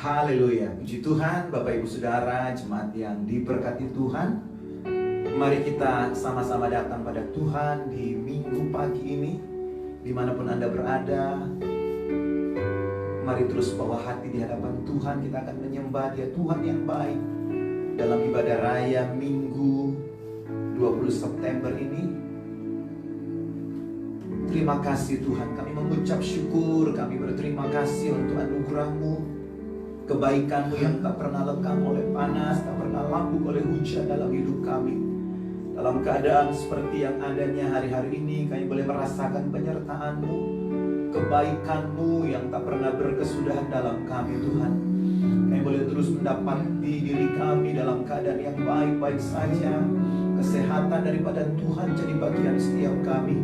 Haleluya, puji Tuhan. Bapak Ibu Saudara, jemaat yang diberkati Tuhan, mari kita sama-sama datang pada Tuhan di minggu pagi ini. Dimanapun Anda berada, mari terus bawa hati di hadapan Tuhan. Kita akan menyembah Dia, Tuhan yang baik, dalam ibadah raya minggu 20 September ini. Terima kasih Tuhan, kami mengucap syukur, kami berterima kasih untuk anugerah-Mu, kebaikan-Mu yang tak pernah lekang oleh panas, tak pernah lapuk oleh hujan dalam hidup kami. Dalam keadaan seperti yang adanya hari-hari ini, kami boleh merasakan penyertaan-Mu, kebaikan-Mu yang tak pernah berkesudahan dalam kami Tuhan. Kami boleh terus mendapati diri kami dalam keadaan yang baik-baik saja. Kesehatan daripada Tuhan jadi bagian setiap kami.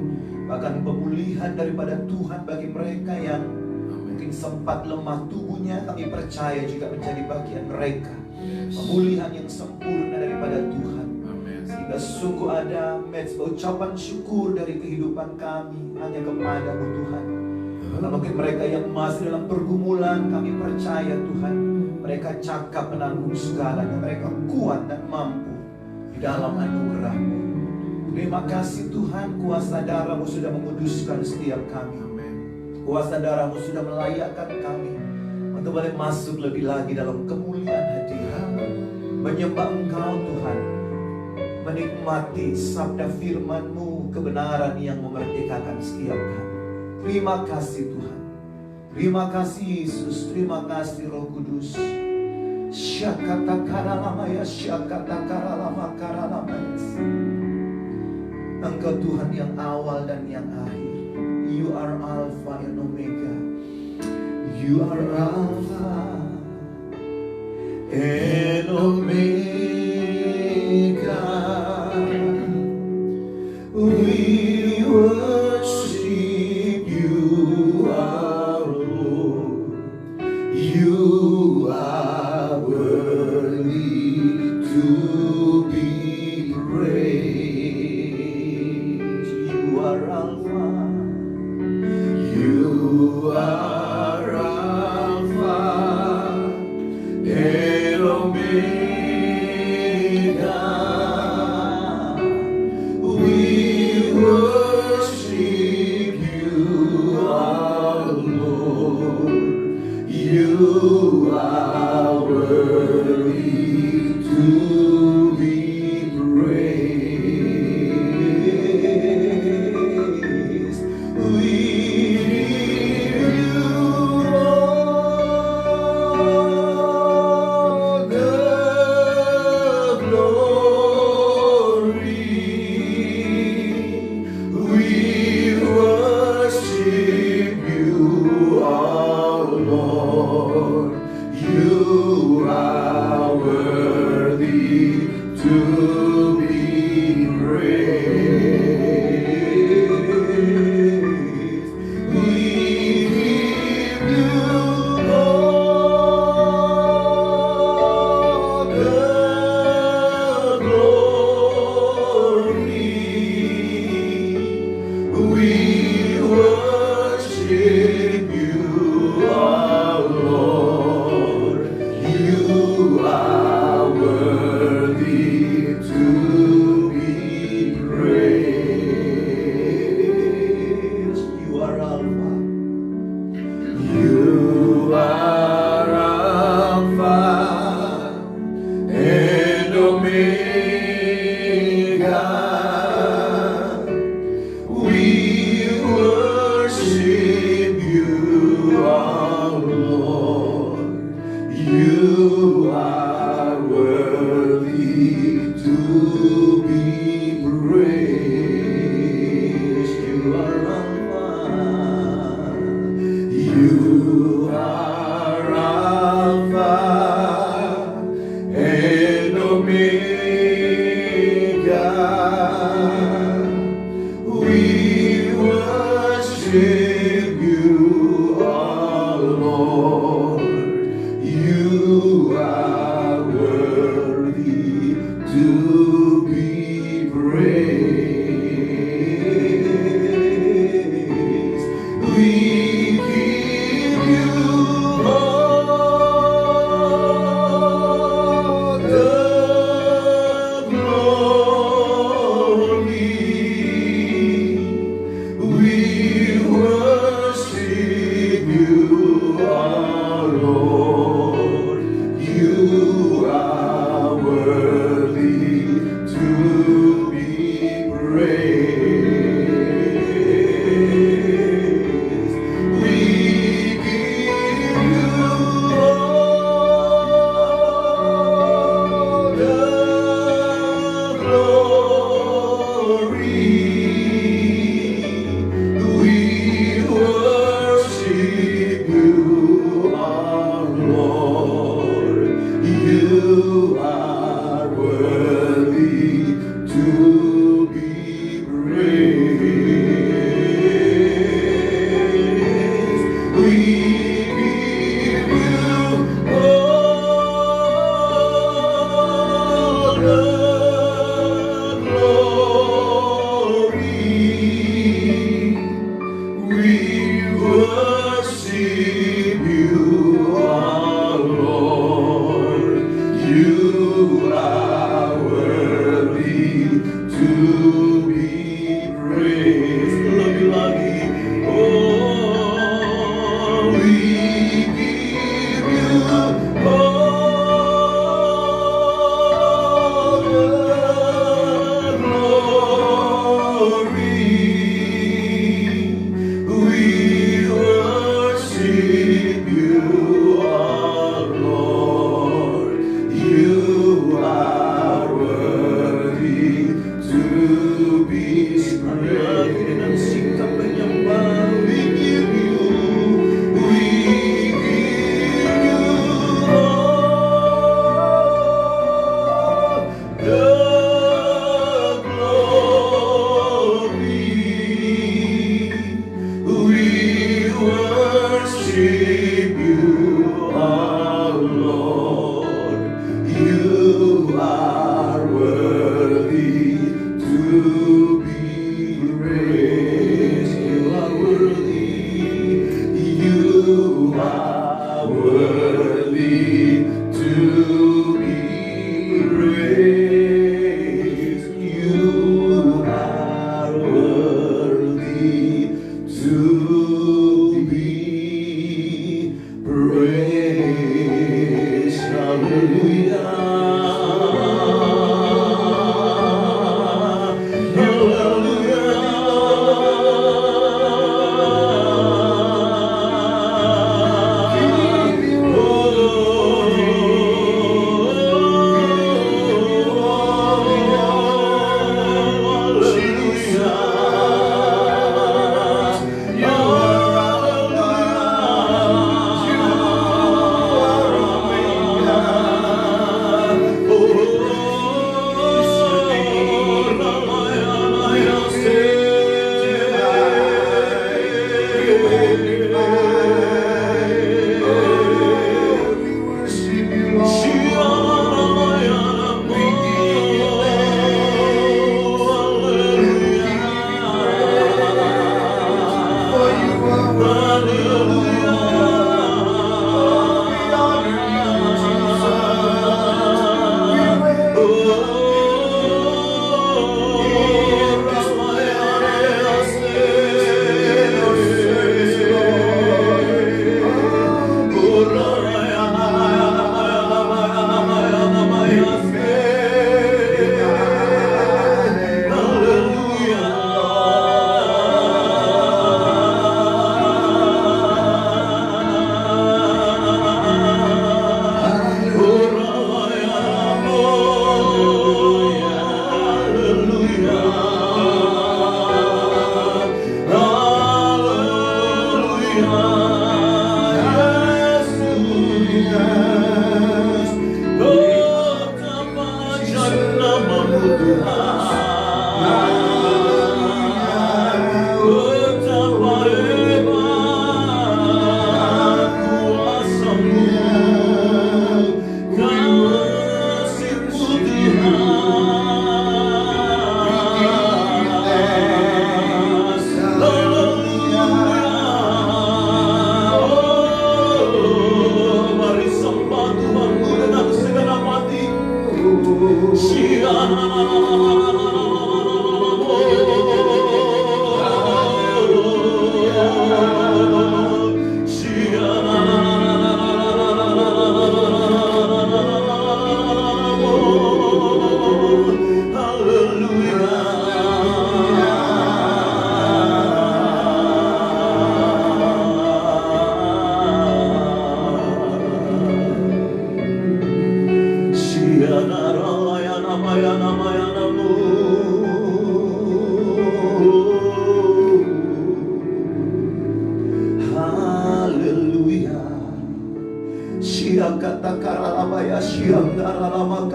Bahkan pemulihan daripada Tuhan bagi mereka yang mungkin sempat lemah tubuhnya, kami percaya juga menjadi bagian mereka. Pemulihan yang sempurna daripada Tuhan. Sehingga sungguh ada ucapan syukur dari kehidupan kami hanya kepada-Mu Tuhan. Kalau mungkin mereka yang masih dalam pergumulan, kami percaya Tuhan, mereka cakap menanggung segalanya, mereka kuat dan mampu di dalam anugerah-Mu. Terima kasih Tuhan, kuasa darah-Mu sudah menguduskan setiap kami. Kuasa darah-Mu sudah melayakkan kami untuk boleh masuk lebih lagi dalam kemuliaan hadirat-Mu, menyembah Engkau Tuhan, menikmati sabda firman-Mu, kebenaran yang memerdekakan setiap kami. Terima kasih Tuhan, terima kasih Yesus, terima kasih Roh Kudus. Syakata karalama ya, syakata karalama karalama. Engkau Tuhan yang awal dan yang akhir. You are Alpha and Omega. You are Alpha and Omega. We worship you, our Lord. You are worthy to be praised. You are Alpha. You are Alpha and Omega. We worship you, our Lord. You are worthy to be praised. We give you all the glory. We worship you, our Lord. You are worthy to be praised. We give you all the glory. We worship you, our Lord. You are worthy to be praised. You are Alpha. You are Alpha and Omega. We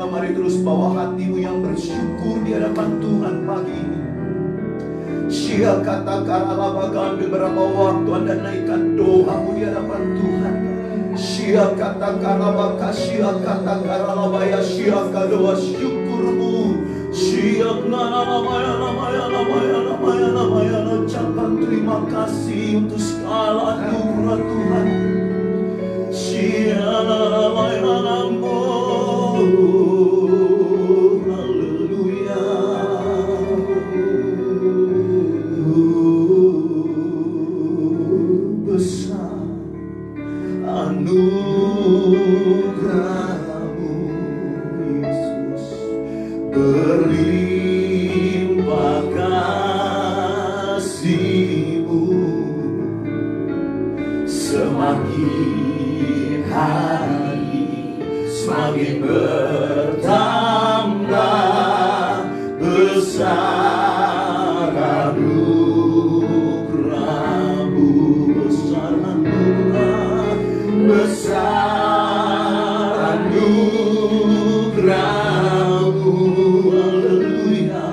Mari terus bawa hatimu yang bersyukur di hadapan Tuhan pagi ini. Ambil beberapa waktu Anda naikkan doamu di hadapan Tuhan. Doa syukurmu. Ucapkan terima kasih untuk segala anugerah Tuhan. Haleluya. Besar anugerahmu Yesus, berlimpah kasih-Mu, semakin hari semakin bertambah besar anugerah-Mu, besar anugerah-Mu, haleluya,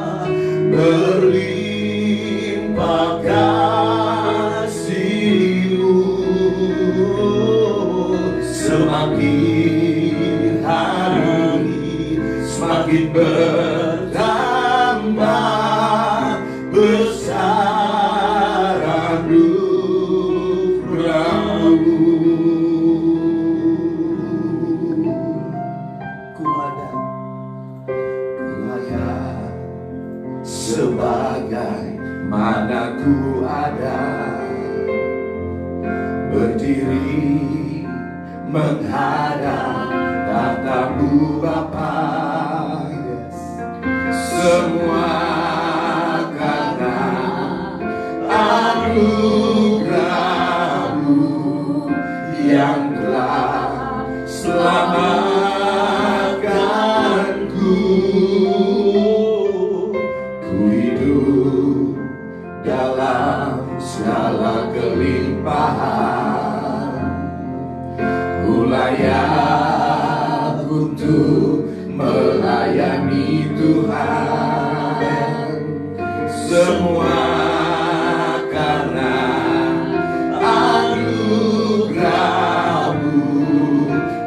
berlimpah kasih-Mu, semakin hari semakin bertambah besar anugerah-Mu. Ku ada sebagai mana ku ada, berdiri menghadap tahta-Mu Bapa. Semua karena anugerah-Mu yang telah selamatkanku. Ku hidup dalam segala kelimpahan, ku layak untuk melayani Tuhan. Semua karena anugerah-Mu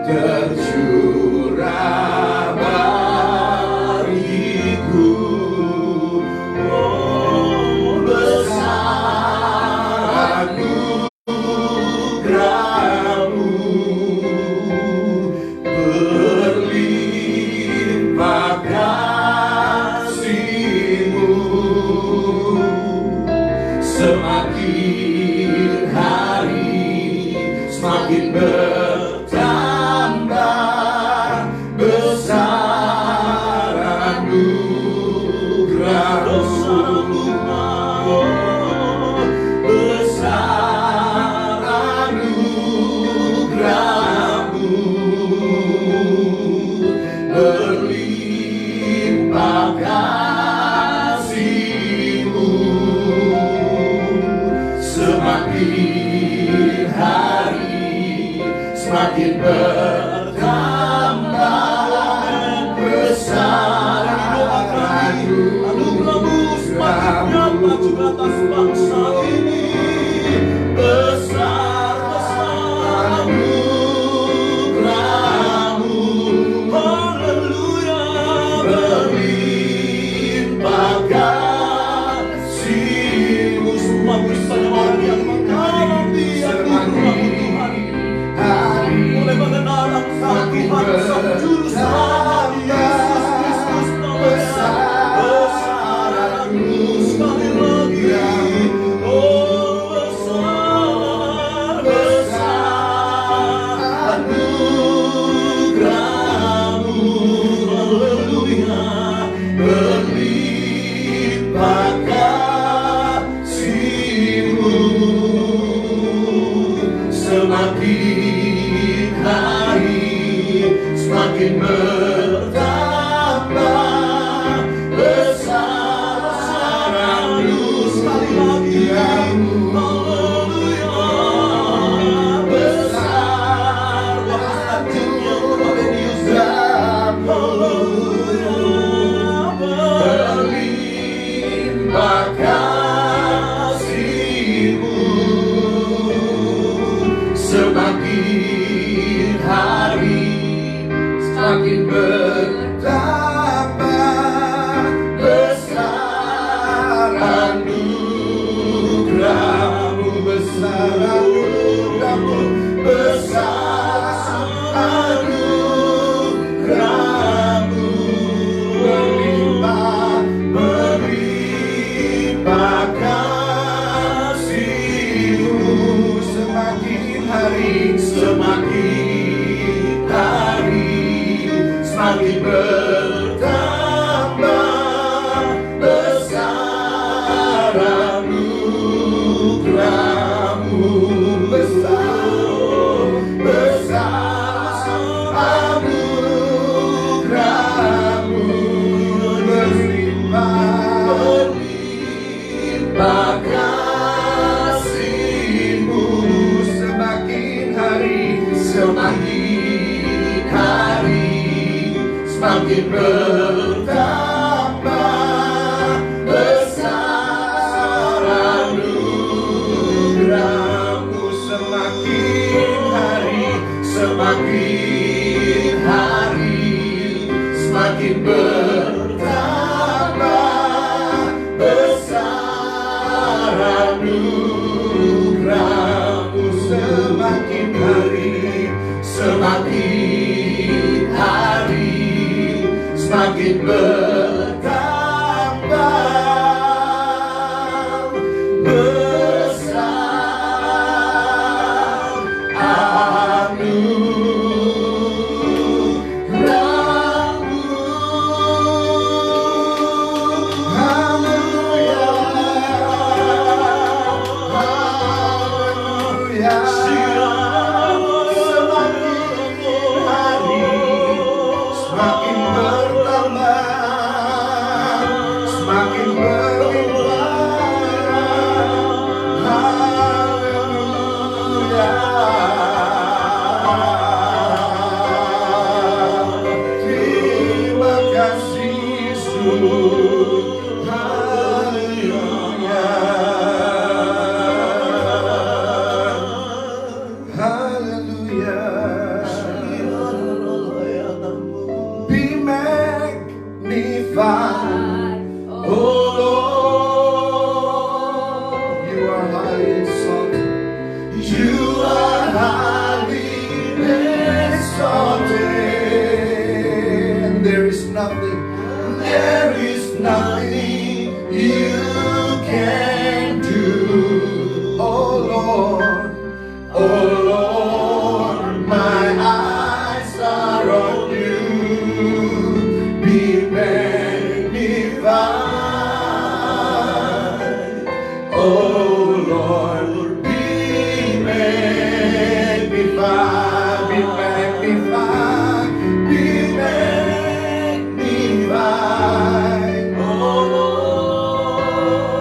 tercurah bagiku. Oh, besar anugerah-Mu, berlimpah kasih-Mu, semakin hari semakin bertambah besar anugerah-Mu, besar anugerah-Mu, berlimpah kasih-Mu, semakin hari semakin bertambah besar anugerah-Mu, semakin nyata juga atas bangsa ini. Besar anugerah-Mu, haleluya, berlimpah kasih-Mu. Semua bersama orang yang mengalami anugerah-Mu Tuhan, boleh mengenal Sang Tuhan, Sang Juru Selamat Yesus Kristus namanya. Besar anugerah-Mu, sekali lagi, oh besar anugerah-Mu, haleluya, berlimpah kasih-Mu. semakin bertambah besar anugerah-Mu, besar anugerah-Mu, besar anugerah-Mu, berlimpah, berlimpah kasih-Mu, semakin hari, semakin hari, semakin bertambah besar anugerah-Mu, besar anugerah-Mu, berlimpah kasih-Mu, semakin hari, semakin hari, semakin bertambah besar anugerah-Mu, semakin hari, semakin hari, semakin bertambah besar anugerah-Mu, semakin hari, semakin hari, semakin bertambah besar anugerah-Mu. Haleluya, haleluya. Semakin bertambah, semakin berlimpah. Haleluya. Terima kasih Yesus. Haleluya. Haleluya. Be magnified, oh Lord. You are highly exalted. You are highly exalted. And there is nothing you can do, oh Lord. Oh Lord, my eyes are on you. Be magnified, oh Lord, be magnified, be magnified, be magnified, oh Lord.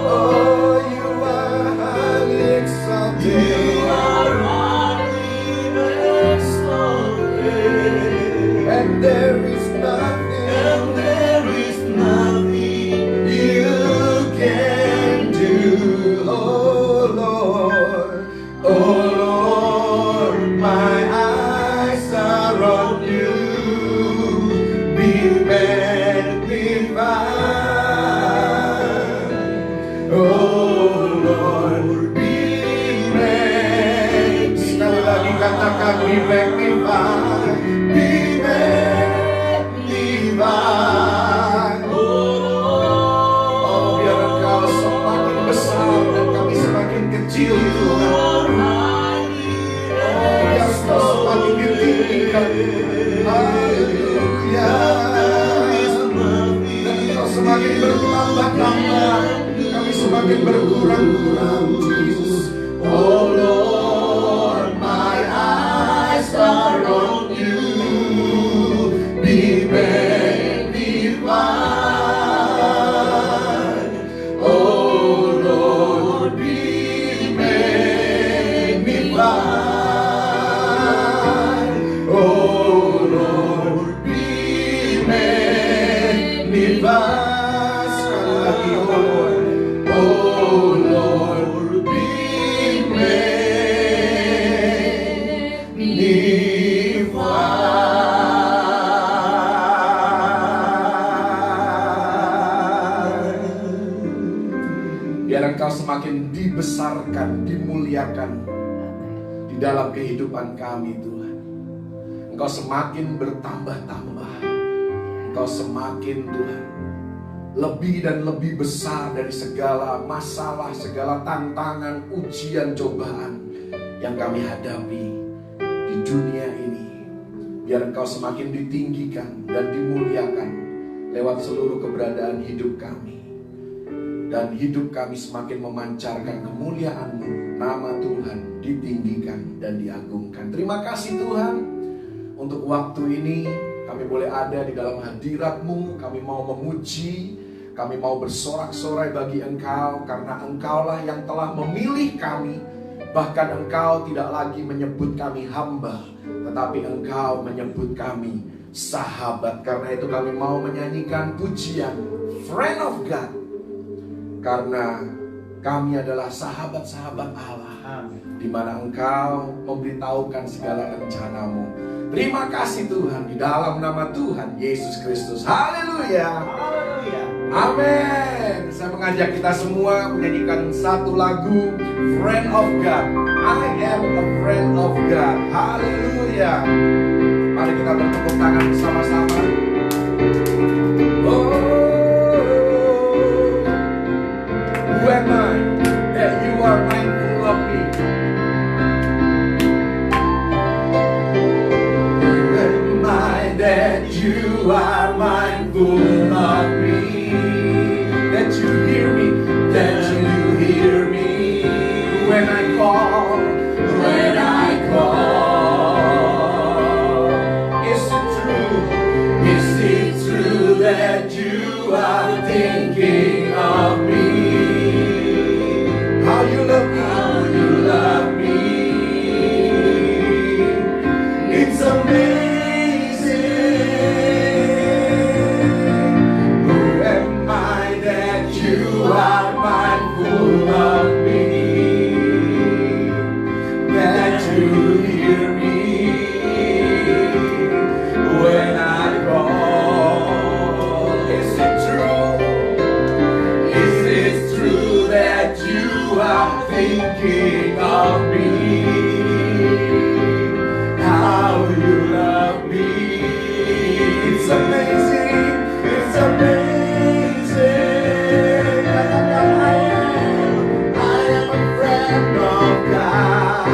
Oh, you are highly exalted. You are highly exalted. And there is nothing you can do, oh Lord. Oh Lord, my eyes are on you. Be magnified, oh Lord, be magnified. Sekali lagi katakan be magnified, be magnified, oh biar Engkau semakin besar dan kami semakin kecil Tuhan. Oh biar Engkau semakin ditinggikan. Haleluya. Dan Engkau semakin bertambah-tambah, kami semakin berkurang-kurang, Jesus. Oh Lord, my eyes are on you. Be magnified, oh Lord, be magnified, oh Lord, be magnified. Sekali lagi, oh Lord, be magnified. Biar Engkau semakin dibesarkan, dimuliakan di dalam kehidupan kami Tuhan. Engkau semakin bertambah-tambah. Engkau semakin Tuhan lebih dan lebih besar dari segala masalah, segala tantangan, ujian, cobaan yang kami hadapi di dunia ini. Biar Engkau semakin ditinggikan dan dimuliakan lewat seluruh keberadaan hidup kami. Dan hidup kami semakin memancarkan kemuliaan-Mu. Nama Tuhan ditinggikan dan diagungkan. Terima kasih Tuhan untuk waktu ini. Kami boleh ada di dalam hadirat-Mu. Kami mau memuji, kami mau bersorak-sorai bagi Engkau, karena Engkaulah yang telah memilih kami. Bahkan Engkau tidak lagi menyebut kami hamba, tetapi Engkau menyebut kami sahabat. Karena itu kami mau menyanyikan pujian Friend of God, karena kami adalah sahabat-sahabat Allah, di mana Engkau memberitahukan segala rencana-Mu. Terima kasih Tuhan, di dalam nama Tuhan Yesus Kristus. Haleluya. Haleluya. Amin. Saya mengajak kita semua menyanyikan satu lagu, Friend of God. I am a friend of God. Haleluya. Mari kita bertepuk tangan bersama-sama. Oh, who am I that you are mindful of me? Who am I that you are mindful of me? That you hear me, that you hear me when I call, when I call. Is it true? Is it true that you are thinking of me? How you love me, how you love me. It's amazing. Who am I that you are mindful of me? That you hear me when I call. Is it true? Is it true that you are thinking of me? How you love me. It's amazing. It's amazing. I am a friend of God.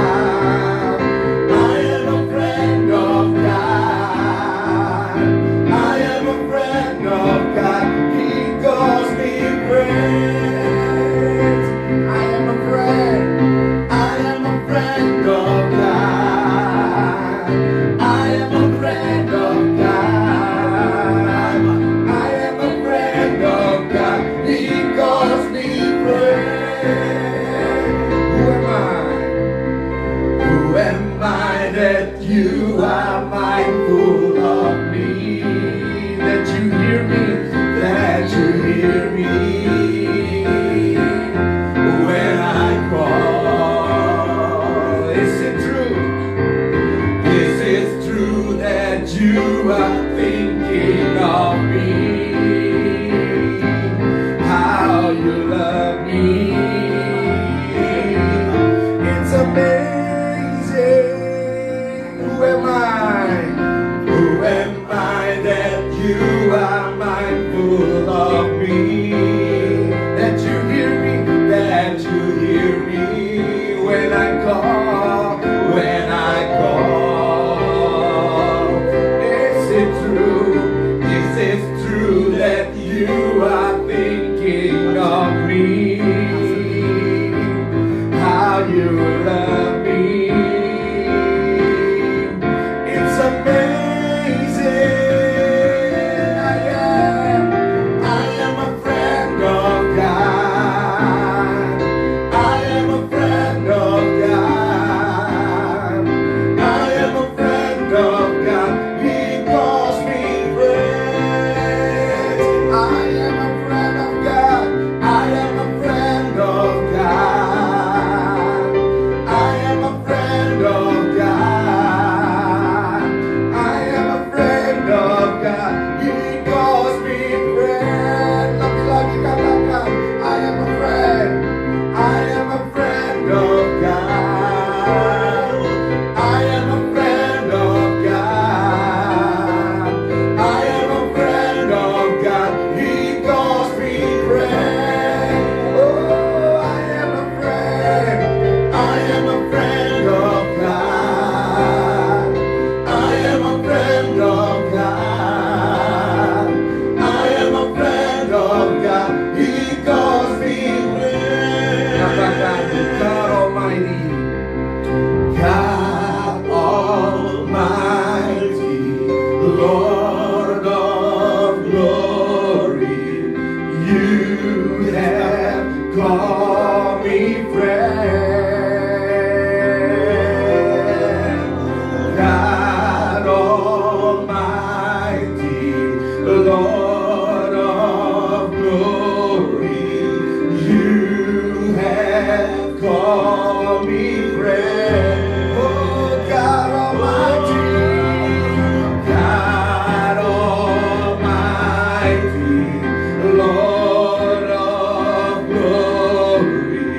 I am a friend of God. I am a friend of God. He calls me friend. I am a friend. I am a friend of God. I am a friend of God. I am a friend of God. He calls me friend. Who am I? Who am I that you are mindful of me? That you hear me, that you hear me when I call. Is it true? Is it true that you are thinking of me? How you love me. call me friend. Oh God Almighty, God Almighty, Lord of glory,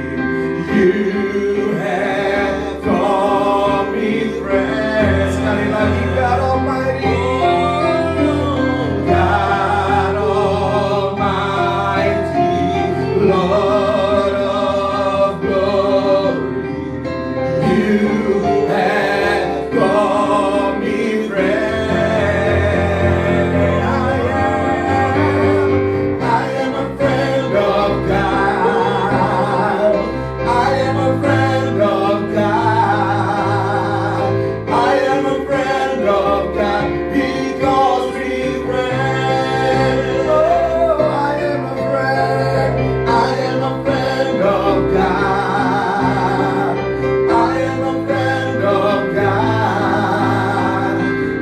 you have called me friend. Sekali lagi, God Almighty, God Almighty, Lord of glory, you have called me friend. I am a friend of God. I am a friend of God. I am a friend of God. He calls me friend. Oh, I am a friend. I am a friend of God. I am a friend of God.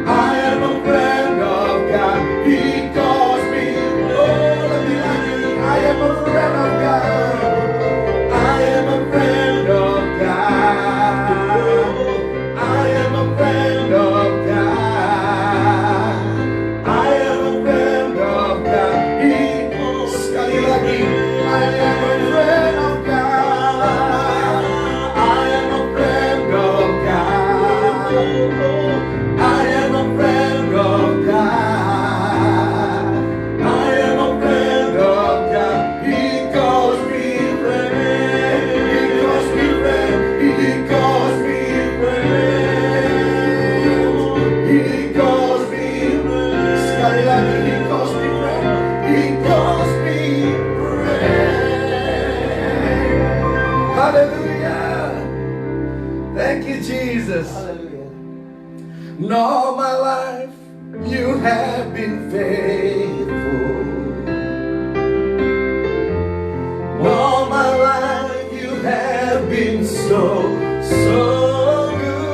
I am a friend of God. He calls me. Oh, let me ask you. I am a friend of God. I am a friend of God. I am a friend of God. I am a friend of God. Sekali lagi, I am a friend of God. I am a friend of God. I am a friend of God. I am a friend of God. He calls me friend. He calls me friend. He calls me friend. He calls me friend. Sekali lagi, he calls me friend. He calls me friend. Hallelujah. Thank you, Jesus. Haleluya. And all my life you have been faithful. And all my life you have been so good.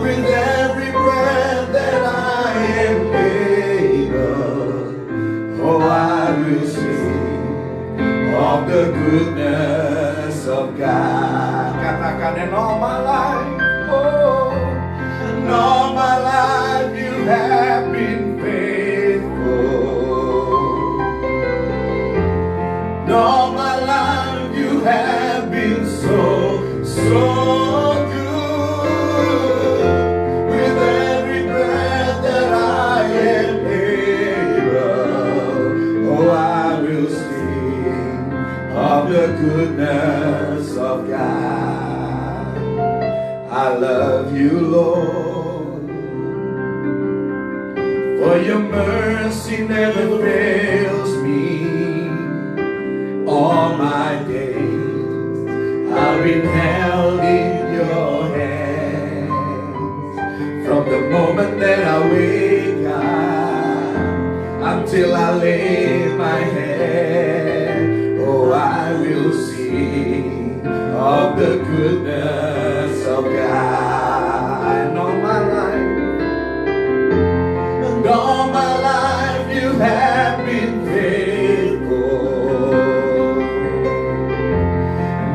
With every breath that I am able, oh, I will sing of the goodness of God. Katakan, and all my life, oh, and all my life you have been faithful. And all my life you have been so good. With every breath that I am able, oh, I will sing of the goodness of God. I love you, Lord, for your mercy never fails me. All my days I've been held in your hands. From the moment that I wake up until I lay my head, oh, I will sing of the goodness of God. And all my life you have been faithful.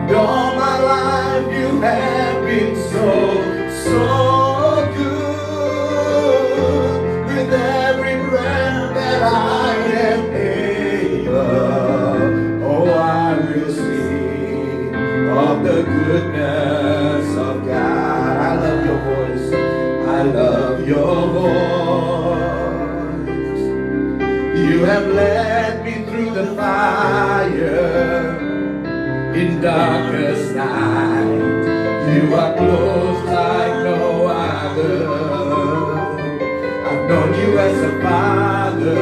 And all my life you have been so good. With every breath that I am able, oh, I will sing of the goodness of God. I love your voice. I love your voice. You have led me through the fire in darkest night. You are close like no other. I've known you as a father.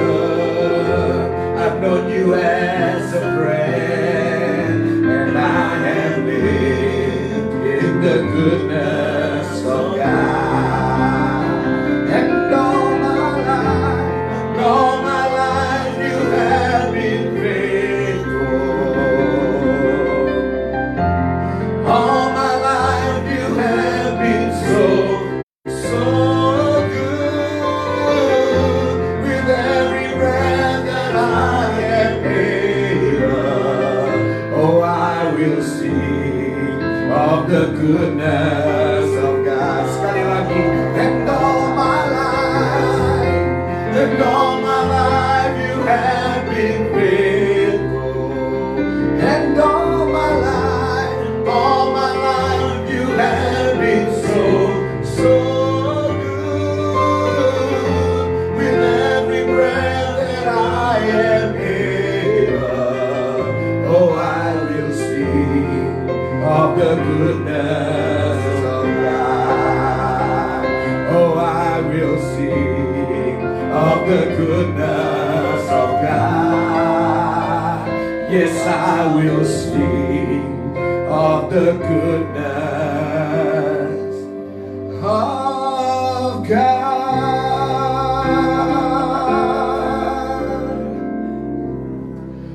I've known you as a friend. And I have lived in the goodness of God. And all my life you have been faithful. All my life you have been so good. With every breath that I am able, of the goodness of God. Sekali lagi, and all my life, and all my life you have been faithful, and all my life you have been so good. With every breath that I am able, oh, I will sing of the goodness of God. Oh, I will sing of the goodness of God. Yes, I will sing of the goodness of God.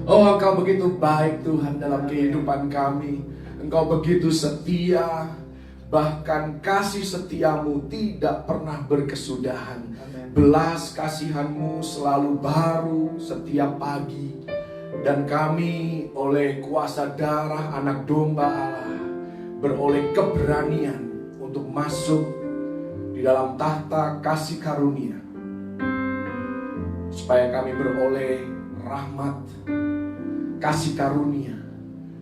Oh, Engkau begitu baik Tuhan dalam kehidupan kami. Engkau begitu setia, bahkan kasih setiamu tidak pernah berkesudahan. Belas kasihanmu selalu baru setiap pagi. Dan kami oleh kuasa darah anak domba Allah beroleh keberanian untuk masuk di dalam tahta kasih karunia, supaya kami beroleh rahmat, kasih karunia,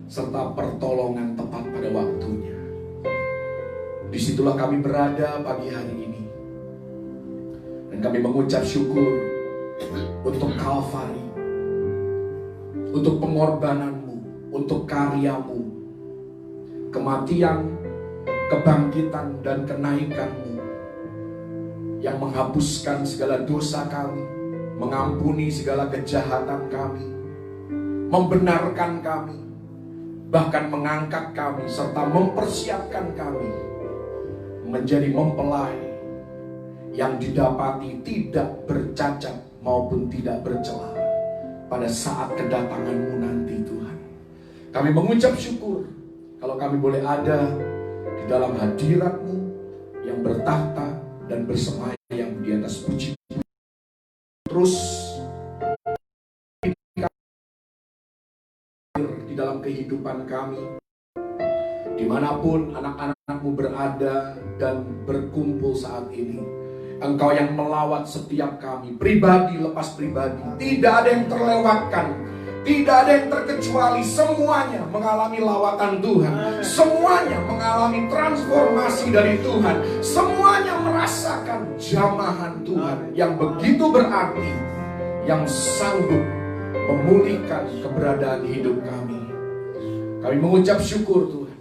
serta pertolongan tepat pada waktunya. Disitulah kami berada pagi hari ini. Dan kami mengucap syukur untuk Kalvari, untuk pengorbananmu, untuk karyamu, kematian, kebangkitan, dan kenaikanmu yang menghapuskan segala dosa kami, mengampuni segala kejahatan kami, membenarkan kami, bahkan mengangkat kami, serta mempersiapkan kami menjadi mempelai yang didapati tidak bercacat maupun tidak bercela pada saat kedatanganmu nanti Tuhan. Kami mengucap syukur kalau kami boleh ada di dalam hadirat-Mu yang bertahta dan bersemayam di atas puji. Terus di dalam kehidupan kami, dimanapun anak-anak-Mu berada dan berkumpul saat ini. Engkau yang melawat setiap kami, pribadi lepas pribadi. Tidak ada yang terlewatkan, tidak ada yang terkecuali. Semuanya mengalami lawatan Tuhan, semuanya mengalami transformasi dari Tuhan, semuanya merasakan jamahan Tuhan yang begitu berarti, yang sanggup memulihkan keberadaan hidup kami. Kami mengucap syukur Tuhan,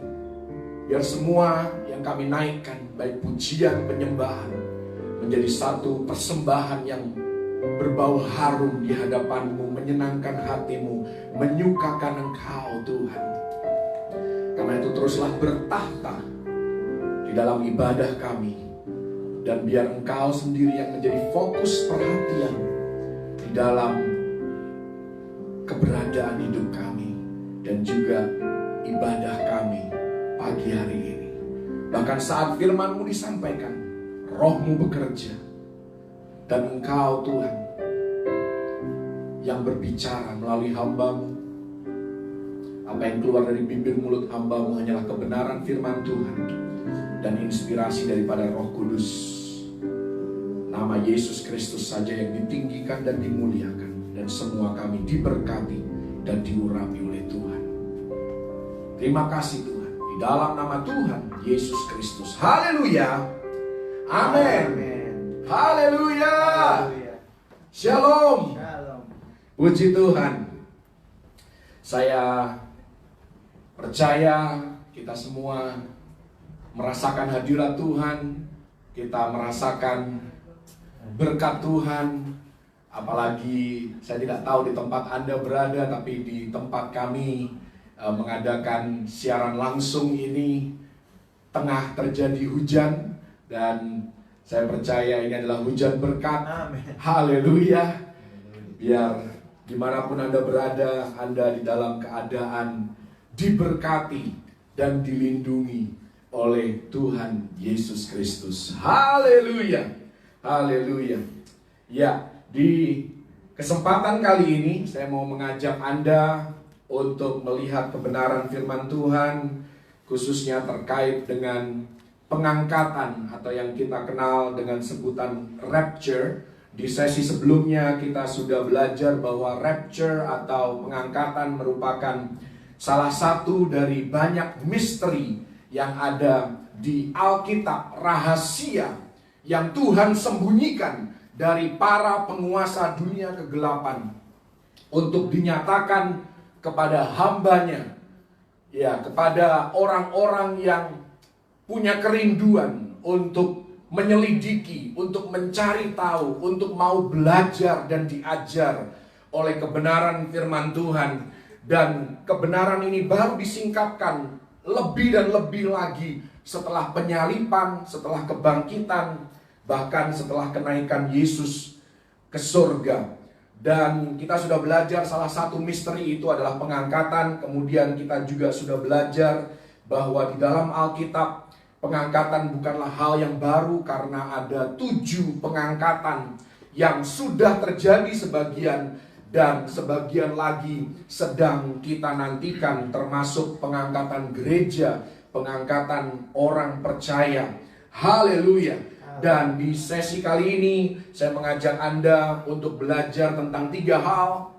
biar semua yang kami naikkan, baik pujian, penyembahan, menjadi satu persembahan yang berbau harum di hadapan-Mu, menyenangkan hati-Mu, menyukakan Engkau Tuhan. Karena itu teruslah bertahta di dalam ibadah kami, dan biar Engkau sendiri yang menjadi fokus perhatian di dalam keberadaan hidup kami dan juga ibadah kami pagi hari ini. Bahkan saat firman-Mu disampaikan, Roh-Mu bekerja, dan Engkau Tuhan yang berbicara melalui hamba-Mu. Apa yang keluar dari bibir mulut hamba-Mu hanyalah kebenaran firman Tuhan dan inspirasi daripada Roh Kudus. Nama Yesus Kristus saja yang ditinggikan dan dimuliakan, dan semua kami diberkati dan diurapi oleh Tuhan. Terima kasih Tuhan, di dalam nama Tuhan Yesus Kristus. Haleluya. Amin. Haleluya. Shalom. Puji Tuhan. Saya percaya kita semua merasakan hadirat Tuhan. Kita merasakan berkat Tuhan. Apalagi saya tidak tahu di tempat Anda berada, tapi di tempat kami mengadakan siaran langsung ini tengah terjadi hujan. Dan saya percaya ini adalah hujan berkat. Amin. Haleluya. Biar dimanapun Anda berada, Anda di dalam keadaan diberkati dan dilindungi oleh Tuhan Yesus Kristus. Haleluya. Haleluya. Ya, di kesempatan kali ini saya mau mengajak Anda untuk melihat kebenaran firman Tuhan khususnya terkait dengan pengangkatan atau yang kita kenal dengan sebutan rapture. Di sesi sebelumnya kita sudah belajar bahwa rapture atau pengangkatan merupakan salah satu dari banyak misteri yang ada di Alkitab, rahasia yang Tuhan sembunyikan dari para penguasa dunia kegelapan untuk dinyatakan kepada hambanya, ya, kepada orang-orang yang punya kerinduan untuk menyelidiki, untuk mencari tahu, untuk mau belajar dan diajar oleh kebenaran firman Tuhan. Dan kebenaran ini baru disingkapkan lebih dan lebih lagi setelah penyalipan, setelah kebangkitan, bahkan setelah kenaikan Yesus ke surga. Dan kita sudah belajar salah satu misteri itu adalah pengangkatan. Kemudian kita juga sudah belajar bahwa di dalam Alkitab pengangkatan bukanlah hal yang baru, karena ada 7 pengangkatan yang sudah terjadi sebagian, dan sebagian lagi sedang kita nantikan, termasuk pengangkatan gereja, pengangkatan orang percaya. Haleluya. Dan di sesi kali ini saya mengajak Anda untuk belajar tentang 3 hal.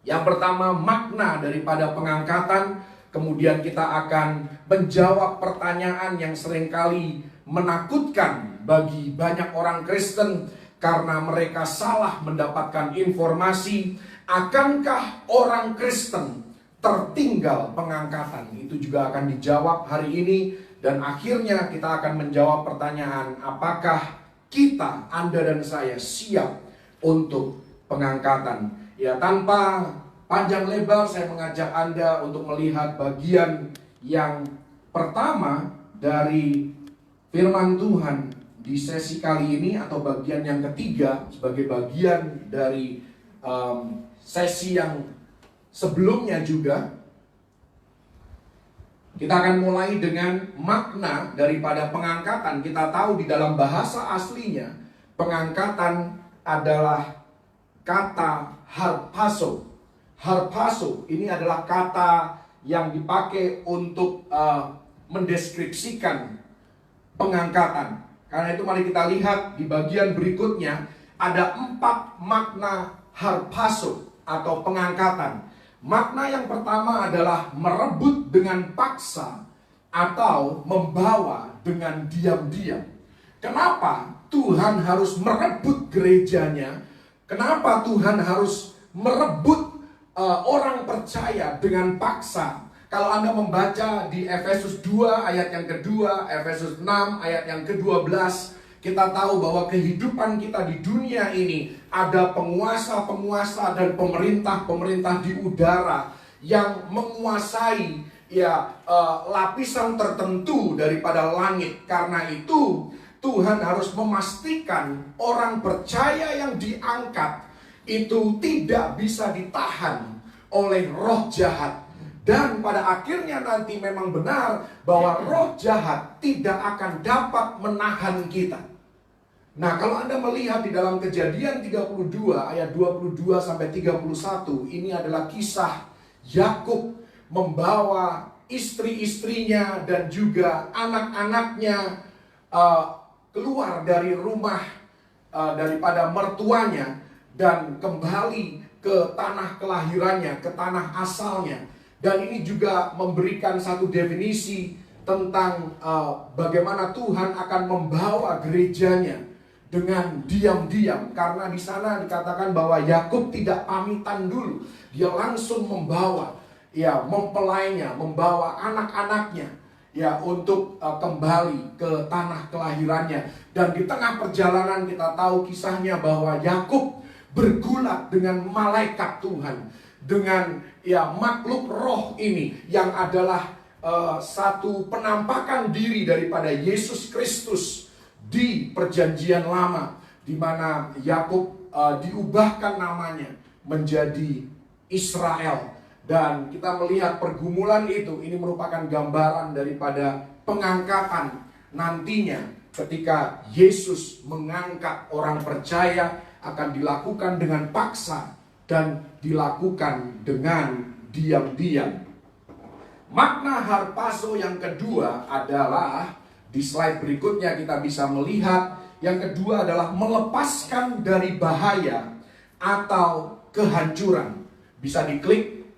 Yang pertama, makna daripada pengangkatan. Kemudian kita akan menjawab pertanyaan yang seringkali menakutkan bagi banyak orang Kristen karena mereka salah mendapatkan informasi. Akankah orang Kristen tertinggal pengangkatan? Itu juga akan dijawab hari ini. Dan akhirnya kita akan menjawab pertanyaan, apakah kita, Anda dan saya siap untuk pengangkatan? Ya, tanpa panjang lebar saya mengajak Anda untuk melihat bagian yang pertama dari firman Tuhan di sesi kali ini, atau bagian yang ketiga sebagai bagian dari sesi yang sebelumnya juga. Kita akan mulai dengan makna daripada pengangkatan. Kita tahu di dalam bahasa aslinya pengangkatan adalah kata harpazo. Harpazo ini adalah kata yang dipakai untuk mendeskripsikan pengangkatan. Karena itu mari kita lihat di bagian berikutnya ada 4 makna harpazo atau pengangkatan. Makna yang pertama adalah merebut dengan paksa atau membawa dengan diam-diam. Kenapa Tuhan harus merebut gerejanya? Kenapa Tuhan harus merebut orang percaya dengan paksa? Kalau Anda membaca di Efesus 2 ayat yang kedua, Efesus 6 ayat yang ke-12, kita tahu bahwa kehidupan kita di dunia ini ada penguasa-penguasa dan pemerintah-pemerintah di udara yang menguasai lapisan tertentu daripada langit. Karena itu Tuhan harus memastikan orang percaya yang diangkat itu tidak bisa ditahan oleh roh jahat. Dan pada akhirnya nanti memang benar bahwa roh jahat tidak akan dapat menahan kita. Nah, kalau Anda melihat di dalam Kejadian 32 ayat 22 sampai 31, ini adalah kisah Yakub membawa istri-istrinya dan juga anak-anaknya keluar dari rumah daripada mertuanya dan kembali ke tanah kelahirannya, ke tanah asalnya. Dan ini juga memberikan satu definisi tentang bagaimana Tuhan akan membawa gerejanya dengan diam-diam. Karena di sana dikatakan bahwa Yakub tidak pamitan dulu. Dia langsung membawa, mempelainya, membawa anak-anaknya, untuk kembali ke tanah kelahirannya. Dan di tengah perjalanan kita tahu kisahnya bahwa Yakub bergulat dengan malaikat Tuhan, dengan makhluk roh ini yang adalah satu penampakan diri daripada Yesus Kristus di perjanjian lama, di mana Yakub diubahkan namanya menjadi Israel. Dan kita melihat pergumulan itu, ini merupakan gambaran daripada pengangkatan nantinya ketika Yesus mengangkat orang percaya, akan dilakukan dengan paksa dan dilakukan dengan diam-diam. Makna harpazo yang kedua adalah, di slide berikutnya kita bisa melihat, yang kedua adalah melepaskan dari bahaya atau kehancuran. Bisa diklik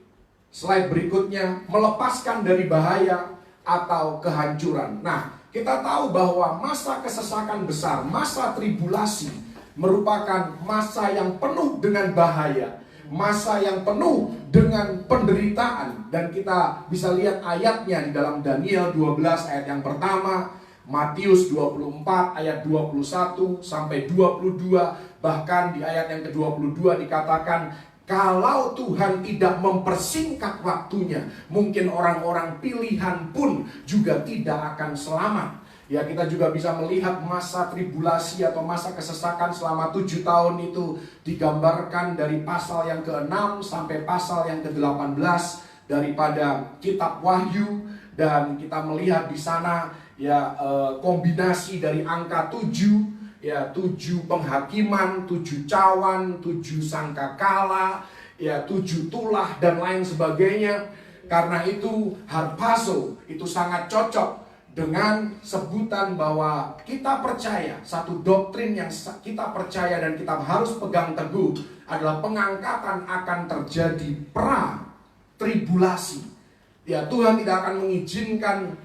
slide berikutnya, melepaskan dari bahaya atau kehancuran. Nah, kita tahu bahwa masa kesesakan besar, masa tribulasi merupakan masa yang penuh dengan bahaya, masa yang penuh dengan penderitaan. Dan kita bisa lihat ayatnya di dalam Daniel 12 ayat yang pertama, Matius 24 ayat 21 sampai 22, bahkan di ayat yang ke-22 dikatakan, kalau Tuhan tidak mempersingkat waktunya, mungkin orang-orang pilihan pun juga tidak akan selamat. Ya, kita juga bisa melihat masa tribulasi atau masa kesesakan selama 7 tahun itu digambarkan dari pasal yang ke-6 sampai pasal yang ke-18 daripada kitab Wahyu. Dan kita melihat di sana ya kombinasi dari angka 7, ya 7 penghakiman, 7 cawan, 7 sangkakala, ya 7 tulah dan lain sebagainya. Karena itu harpazo itu sangat cocok dengan sebutan bahwa kita percaya, satu doktrin yang kita percaya dan kita harus pegang teguh adalah pengangkatan akan terjadi pra-tribulasi. Ya, Tuhan tidak akan mengizinkan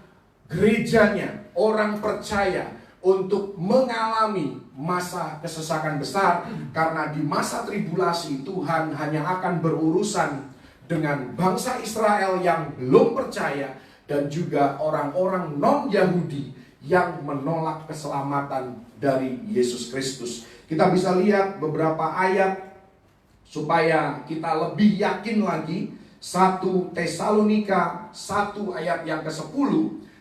gerejanya, orang percaya, untuk mengalami masa kesesakan besar. Karena di masa tribulasi Tuhan hanya akan berurusan dengan bangsa Israel yang belum percaya dan juga orang-orang non-Yahudi yang menolak keselamatan dari Yesus Kristus. Kita bisa lihat beberapa ayat supaya kita lebih yakin lagi. 1 Tesalonika 1 ayat yang ke-10,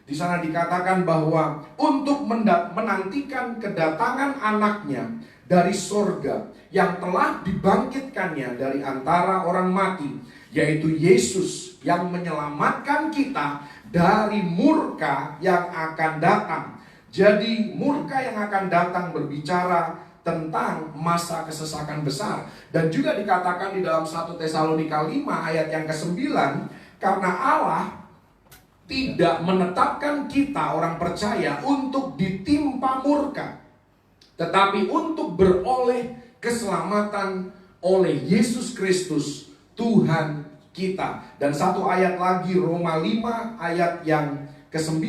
di sana dikatakan bahwa untuk menantikan kedatangan anaknya dari sorga yang telah dibangkitkannya dari antara orang mati, yaitu Yesus yang menyelamatkan kita dari murka yang akan datang. Jadi murka yang akan datang berbicara tentang masa kesesakan besar. Dan juga dikatakan di dalam 1 Tesalonika 5 ayat yang ke-9, karena Allah tidak menetapkan kita orang percaya untuk ditimpa murka, tetapi untuk beroleh keselamatan oleh Yesus Kristus Tuhan kita. Dan satu ayat lagi, Roma 5 ayat yang ke-9,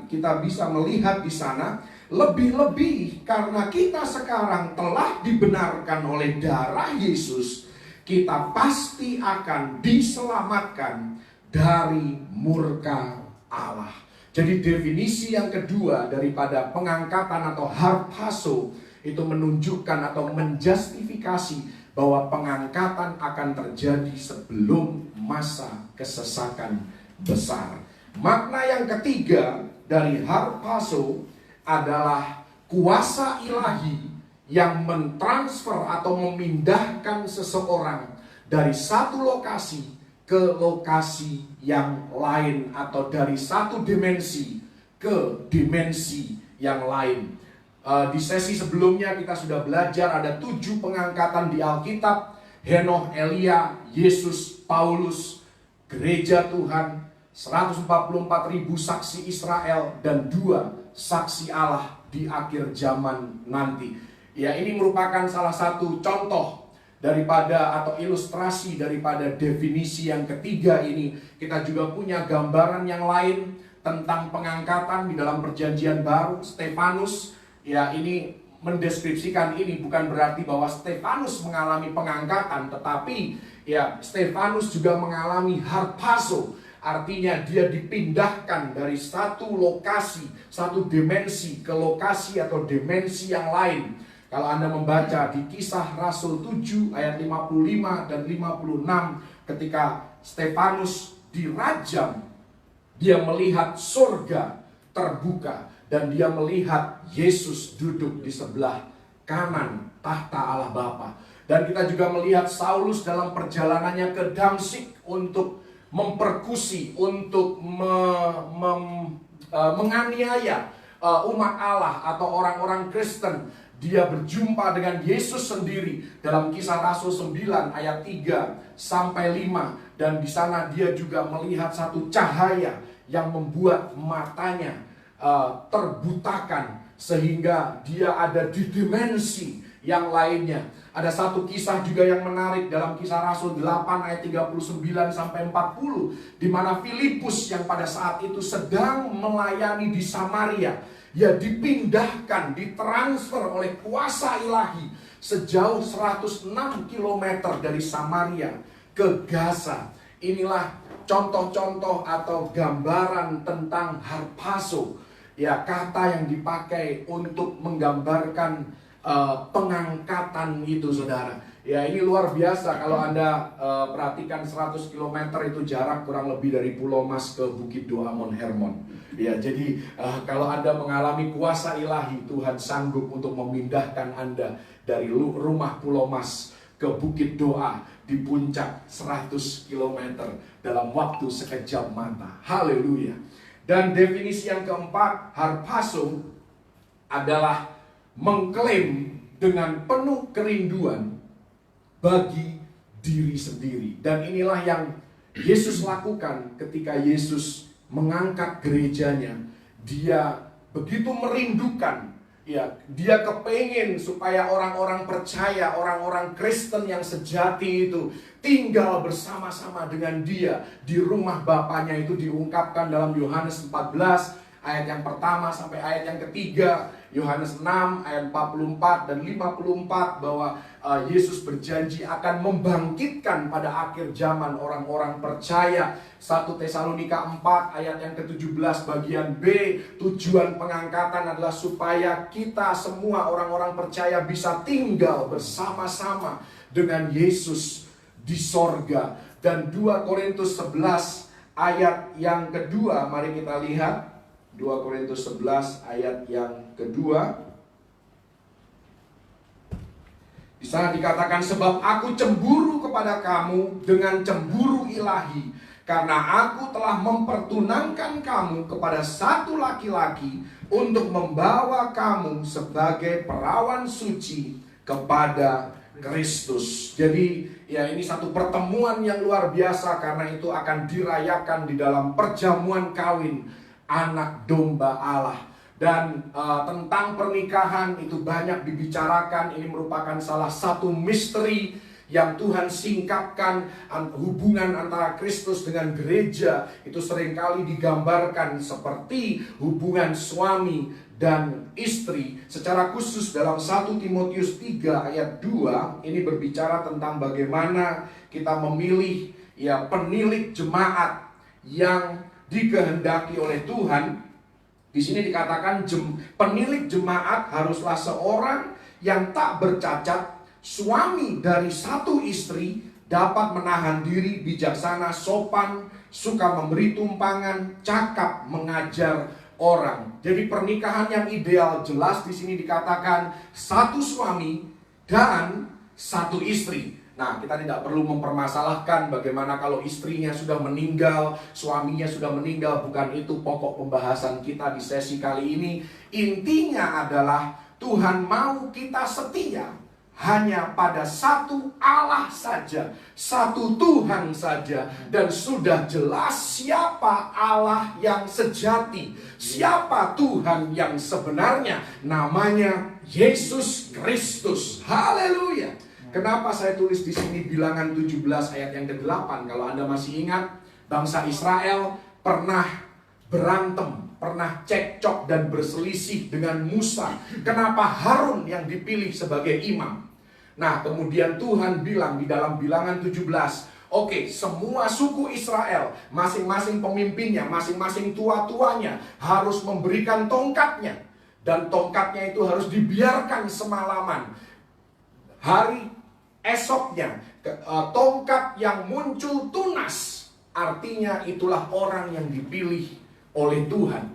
kita bisa melihat di sana, lebih-lebih karena kita sekarang telah dibenarkan oleh darah Yesus, kita pasti akan diselamatkan dari murka Allah. Jadi definisi yang kedua daripada pengangkatan atau harpazo itu menunjukkan atau menjustifikasi bahwa pengangkatan akan terjadi sebelum masa kesesakan besar. Makna yang ketiga dari harpazo adalah kuasa ilahi yang mentransfer atau memindahkan seseorang dari satu lokasi ke lokasi yang lain, atau dari satu dimensi ke dimensi yang lain. Di sesi sebelumnya kita sudah belajar ada 7 pengangkatan di Alkitab: Henokh, Elia, Yesus, Paulus, gereja Tuhan, 144.000 saksi Israel, dan 2 saksi Allah di akhir zaman nanti. Ya, ini merupakan salah satu contoh daripada atau ilustrasi daripada definisi yang ketiga ini. Kita juga punya gambaran yang lain tentang pengangkatan di dalam Perjanjian Baru. Stefanus, ya, ini mendeskripsikan ini bukan berarti bahwa Stefanus mengalami pengangkatan, tetapi ya Stefanus juga mengalami harpazo. Artinya dia dipindahkan dari satu lokasi, satu dimensi ke lokasi atau dimensi yang lain. Kalau Anda membaca di Kisah Rasul 7 ayat 55 dan 56, ketika Stefanus dirajam, dia melihat surga terbuka dan dia melihat Yesus duduk di sebelah kanan tahta Allah Bapa. Dan kita juga melihat Saulus dalam perjalanannya ke Damsyik untuk mempersekusi, untuk menganiaya umat Allah atau orang-orang Kristen. Dia berjumpa dengan Yesus sendiri dalam Kisah Rasul 9 ayat 3 sampai 5. Dan di sana dia juga melihat satu cahaya yang membuat matanya terbutakan, sehingga dia ada di dimensi yang lainnya. Ada satu kisah juga yang menarik dalam Kisah Rasul 8 ayat 39 sampai 40, di mana Filipus yang pada saat itu sedang melayani di Samaria, ya dipindahkan, ditransfer oleh kuasa ilahi sejauh 106 km dari Samaria ke Gaza. Inilah contoh-contoh atau gambaran tentang harpazo, ya kata yang dipakai untuk menggambarkan pengangkatan itu, saudara. Ya, ini luar biasa. Kalau Anda perhatikan 100 km itu jarak kurang lebih dari Pulau Mas ke Bukit Doa Mount Hermon. Ya, jadi kalau Anda mengalami kuasa ilahi, Tuhan sanggup untuk memindahkan Anda dari rumah Pulau Mas ke Bukit Doa di puncak 100 km dalam waktu sekejap mata. Haleluya. Dan definisi yang keempat, harpazo adalah mengklaim dengan penuh kerinduan bagi diri sendiri. Dan inilah yang Yesus lakukan ketika Yesus mengangkat gerejanya. Dia begitu merindukan, ya, dia kepengen supaya orang-orang percaya, orang-orang Kristen yang sejati itu tinggal bersama-sama dengan dia di rumah Bapaknya. Itu diungkapkan dalam Yohanes 14 ayat yang pertama sampai ayat yang ketiga, Yohanes 6 ayat 44 dan 54, bahwa Yesus berjanji akan membangkitkan pada akhir zaman orang-orang percaya. 1 Tesalonika 4 ayat yang ke-17 bagian B, tujuan pengangkatan adalah supaya kita semua orang-orang percaya bisa tinggal bersama-sama dengan Yesus di sorga. Dan 2 Korintus 11 ayat yang kedua, mari kita lihat 2 Korintus 11 ayat yang kedua. Di sana dikatakan, sebab aku cemburu kepada kamu dengan cemburu ilahi, karena aku telah mempertunangkan kamu kepada satu laki-laki untuk membawa kamu sebagai perawan suci kepada Kristus. Jadi ya, ini satu pertemuan yang luar biasa, karena itu akan dirayakan di dalam perjamuan kawin anak domba Allah. Dan tentang pernikahan itu banyak dibicarakan. Ini merupakan salah satu misteri yang Tuhan singkapkan. Hubungan antara Kristus dengan gereja itu seringkali digambarkan seperti hubungan suami dan istri. Secara khusus dalam 1 Timotius 3 ayat 2 ini berbicara tentang bagaimana kita memilih, ya, penilik jemaat yang dikehendaki oleh Tuhan. Di sini dikatakan penilik jemaat haruslah seorang yang tak bercacat, suami dari satu istri, dapat menahan diri, bijaksana, sopan, suka memberi tumpangan, cakap mengajar orang. Jadi pernikahan yang ideal jelas di sini dikatakan satu suami dan satu istri. Nah, kita tidak perlu mempermasalahkan bagaimana kalau istrinya sudah meninggal, suaminya sudah meninggal. Bukan itu pokok pembahasan kita di sesi kali ini. Intinya adalah Tuhan mau kita setia hanya pada satu Allah saja, satu Tuhan saja. Dan sudah jelas siapa Allah yang sejati, siapa Tuhan yang sebenarnya. Namanya Yesus Kristus. Haleluya. Kenapa saya tulis di sini Bilangan 17 ayat yang ke-8? Kalau Anda masih ingat, bangsa Israel pernah berantem, pernah cekcok dan berselisih dengan Musa. Kenapa Harun yang dipilih sebagai imam? Nah, kemudian Tuhan bilang di dalam Bilangan 17, oke, semua suku Israel, masing-masing pemimpinnya, masing-masing tua-tuanya harus memberikan tongkatnya. Dan tongkatnya itu harus dibiarkan semalaman. Hari esoknya, tongkat yang muncul tunas, artinya itulah orang yang dipilih oleh Tuhan.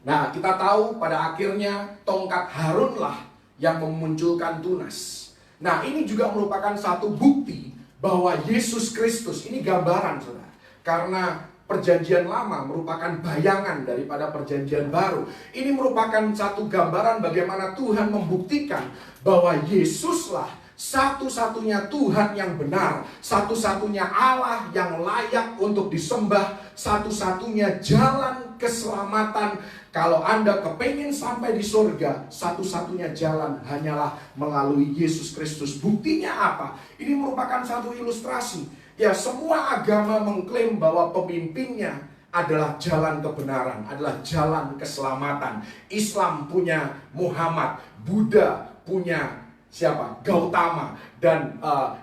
Nah, kita tahu pada akhirnya tongkat Harunlah yang memunculkan tunas. Nah, ini juga merupakan satu bukti bahwa Yesus Kristus, ini gambaran, saudara. Karena perjanjian lama merupakan bayangan daripada perjanjian baru. Ini merupakan satu gambaran bagaimana Tuhan membuktikan bahwa Yesuslah Satu-satunya Tuhan yang benar, satu-satunya Allah yang layak untuk disembah, satu-satunya jalan keselamatan. Kalau Anda kepingin sampai di surga, satu-satunya jalan hanyalah melalui Yesus Kristus. Buktinya apa? Ini merupakan satu ilustrasi. Ya, semua agama mengklaim bahwa pemimpinnya adalah jalan kebenaran, adalah jalan keselamatan. Islam punya Muhammad, Buddha punya siapa? Gautama. Dan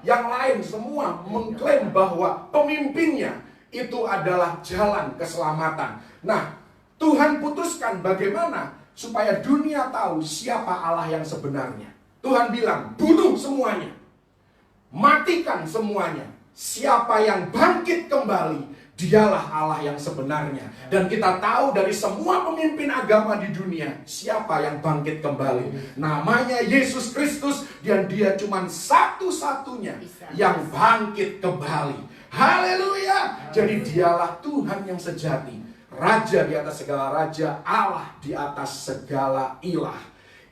yang lain semua mengklaim bahwa pemimpinnya itu adalah jalan keselamatan. Nah, Tuhan putuskan bagaimana supaya dunia tahu siapa Allah yang sebenarnya. Tuhan bilang, bunuh semuanya, matikan semuanya. Siapa yang bangkit kembali, dialah Allah yang sebenarnya. Dan kita tahu dari semua pemimpin agama di dunia, siapa yang bangkit kembali. Namanya Yesus Kristus, dan dia cuma satu-satunya yang bangkit kembali. Haleluya. Jadi dialah Tuhan yang sejati, Raja di atas segala raja, Allah di atas segala ilah.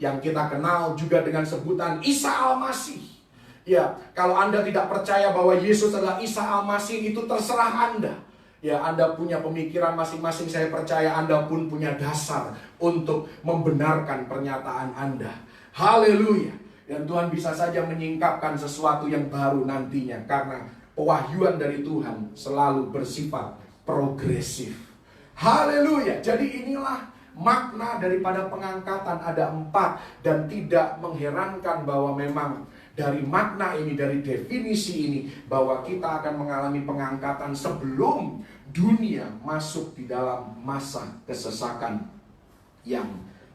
Yang kita kenal juga dengan sebutan Isa Al-Masih. Ya, kalau Anda tidak percaya bahwa Yesus adalah Isa Al-Masih, itu terserah Anda. Ya, Anda punya pemikiran masing-masing. Saya percaya Anda pun punya dasar untuk membenarkan pernyataan Anda. Haleluya. Dan Tuhan bisa saja menyingkapkan sesuatu yang baru nantinya, karena pewahyuan dari Tuhan selalu bersifat progresif. Haleluya. Jadi inilah makna daripada pengangkatan. Ada 4, dan tidak mengherankan bahwa memang dari makna ini, dari definisi ini, bahwa kita akan mengalami pengangkatan sebelum dunia masuk di dalam masa kesesakan yang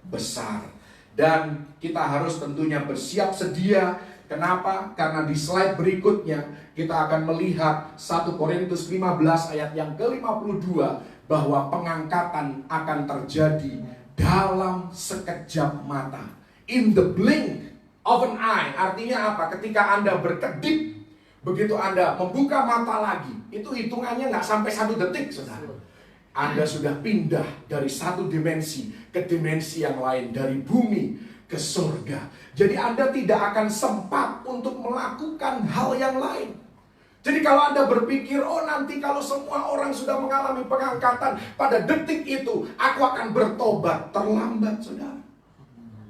besar. Dan kita harus tentunya bersiap sedia. Kenapa? Karena di slide berikutnya kita akan melihat 1 Korintus 15 ayat yang ke-52, bahwa pengangkatan akan terjadi dalam sekejap mata. In the blink of an eye. Artinya apa? Ketika Anda berkedip, begitu Anda membuka mata lagi, itu hitungannya nggak sampai 1 detik, saudara. Anda sudah pindah dari satu dimensi ke dimensi yang lain, dari bumi ke surga. Jadi Anda tidak akan sempat untuk melakukan hal yang lain. Jadi kalau Anda berpikir, oh nanti kalau semua orang sudah mengalami pengangkatan, pada detik itu aku akan bertobat. Terlambat, saudara.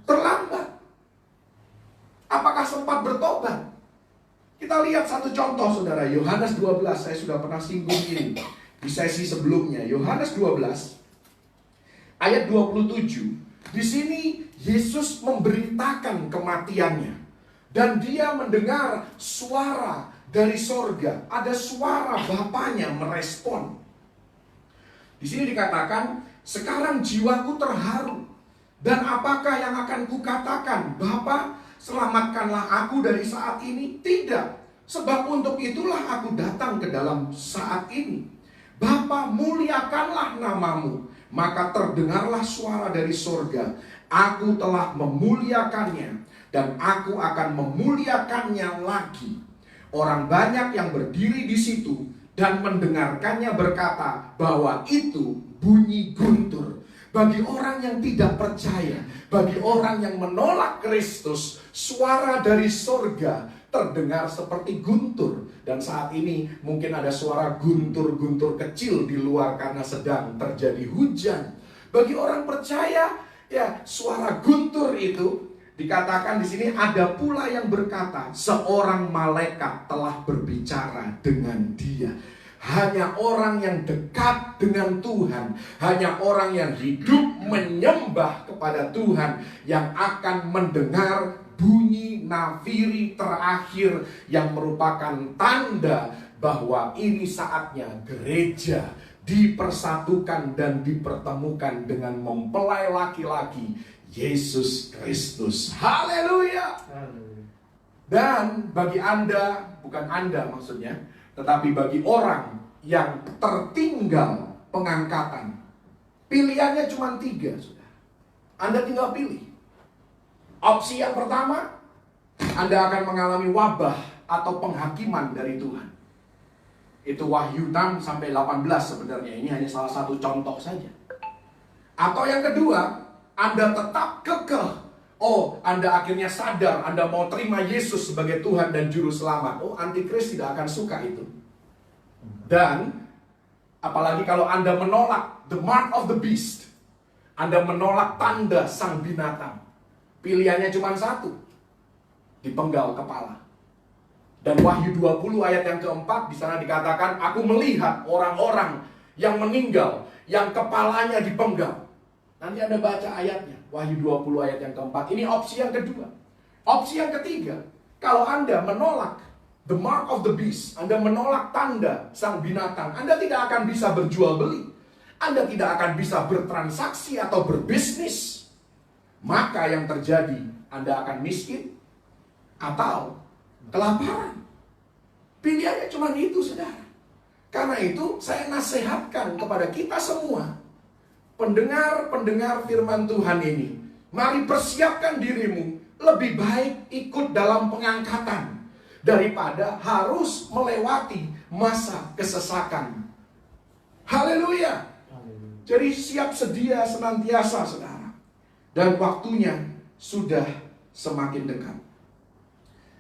Terlambat. Apakah sempat bertobat? Kita lihat satu contoh, saudara. Yohanes 12, saya sudah pernah singgung ini di sesi sebelumnya. Yohanes 12 ayat 27. Di sini Yesus memberitakan kematiannya, dan dia mendengar suara dari sorga. Ada suara Bapaknya merespon. Di sini dikatakan, sekarang jiwaku terharu, dan apakah yang akan kukatakan? Bapa, selamatkanlah aku dari saat ini. Tidak, sebab untuk itulah aku datang ke dalam saat ini. Bapa, muliakanlah namamu. Maka terdengarlah suara dari sorga, aku telah memuliakannya, dan aku akan memuliakannya lagi. Orang banyak yang berdiri di situ dan mendengarkannya berkata bahwa itu bunyi guntur. Bagi orang yang tidak percaya, bagi orang yang menolak Kristus, suara dari sorga terdengar seperti guntur. Dan saat ini mungkin ada suara guntur-guntur kecil di luar karena sedang terjadi hujan. Bagi orang percaya, ya, suara guntur itu dikatakan di sini ada pula yang berkata, seorang malaikat telah berbicara dengan dia. Hanya orang yang dekat dengan Tuhan, hanya orang yang hidup menyembah kepada Tuhan yang akan mendengar bunyi nafiri terakhir yang merupakan tanda bahwa ini saatnya gereja dipersatukan dan dipertemukan dengan mempelai laki-laki Yesus Kristus. Haleluya. Dan bagi Anda, bukan Anda maksudnya, tetapi bagi orang yang tertinggal pengangkatan, pilihannya cuma 3, saudara. Anda tinggal pilih. Opsi yang pertama, Anda akan mengalami wabah atau penghakiman dari Tuhan. Itu Wahyu 6 sampai 18 sebenarnya. Ini hanya salah satu contoh saja. Atau yang kedua, Anda tetap kekeh Oh, Anda akhirnya sadar, Anda mau terima Yesus sebagai Tuhan dan Juru Selamat. Oh, antikris tidak akan suka itu. Dan, apalagi kalau Anda menolak the mark of the beast. Anda menolak tanda sang binatang. Pilihannya cuma satu. Dipenggal kepala. Dan Wahyu 20 ayat yang keempat, di sana dikatakan, aku melihat orang-orang yang meninggal, yang kepalanya dipenggal. Nanti Anda baca ayatnya, Wahyu 20 ayat yang keempat. Ini opsi yang kedua. Opsi yang ketiga, kalau Anda menolak the mark of the beast, Anda menolak tanda sang binatang, Anda tidak akan bisa berjual beli. Anda tidak akan bisa bertransaksi atau berbisnis. Maka yang terjadi, Anda akan miskin atau kelaparan. Pilihannya cuma itu, saudara. Karena itu saya nasihatkan kepada kita semua, pendengar-pendengar firman Tuhan ini, mari persiapkan dirimu, lebih baik ikut dalam pengangkatan daripada harus melewati masa kesesakan. Haleluya. Jadi siap sedia senantiasa, saudara. Dan waktunya sudah semakin dekat.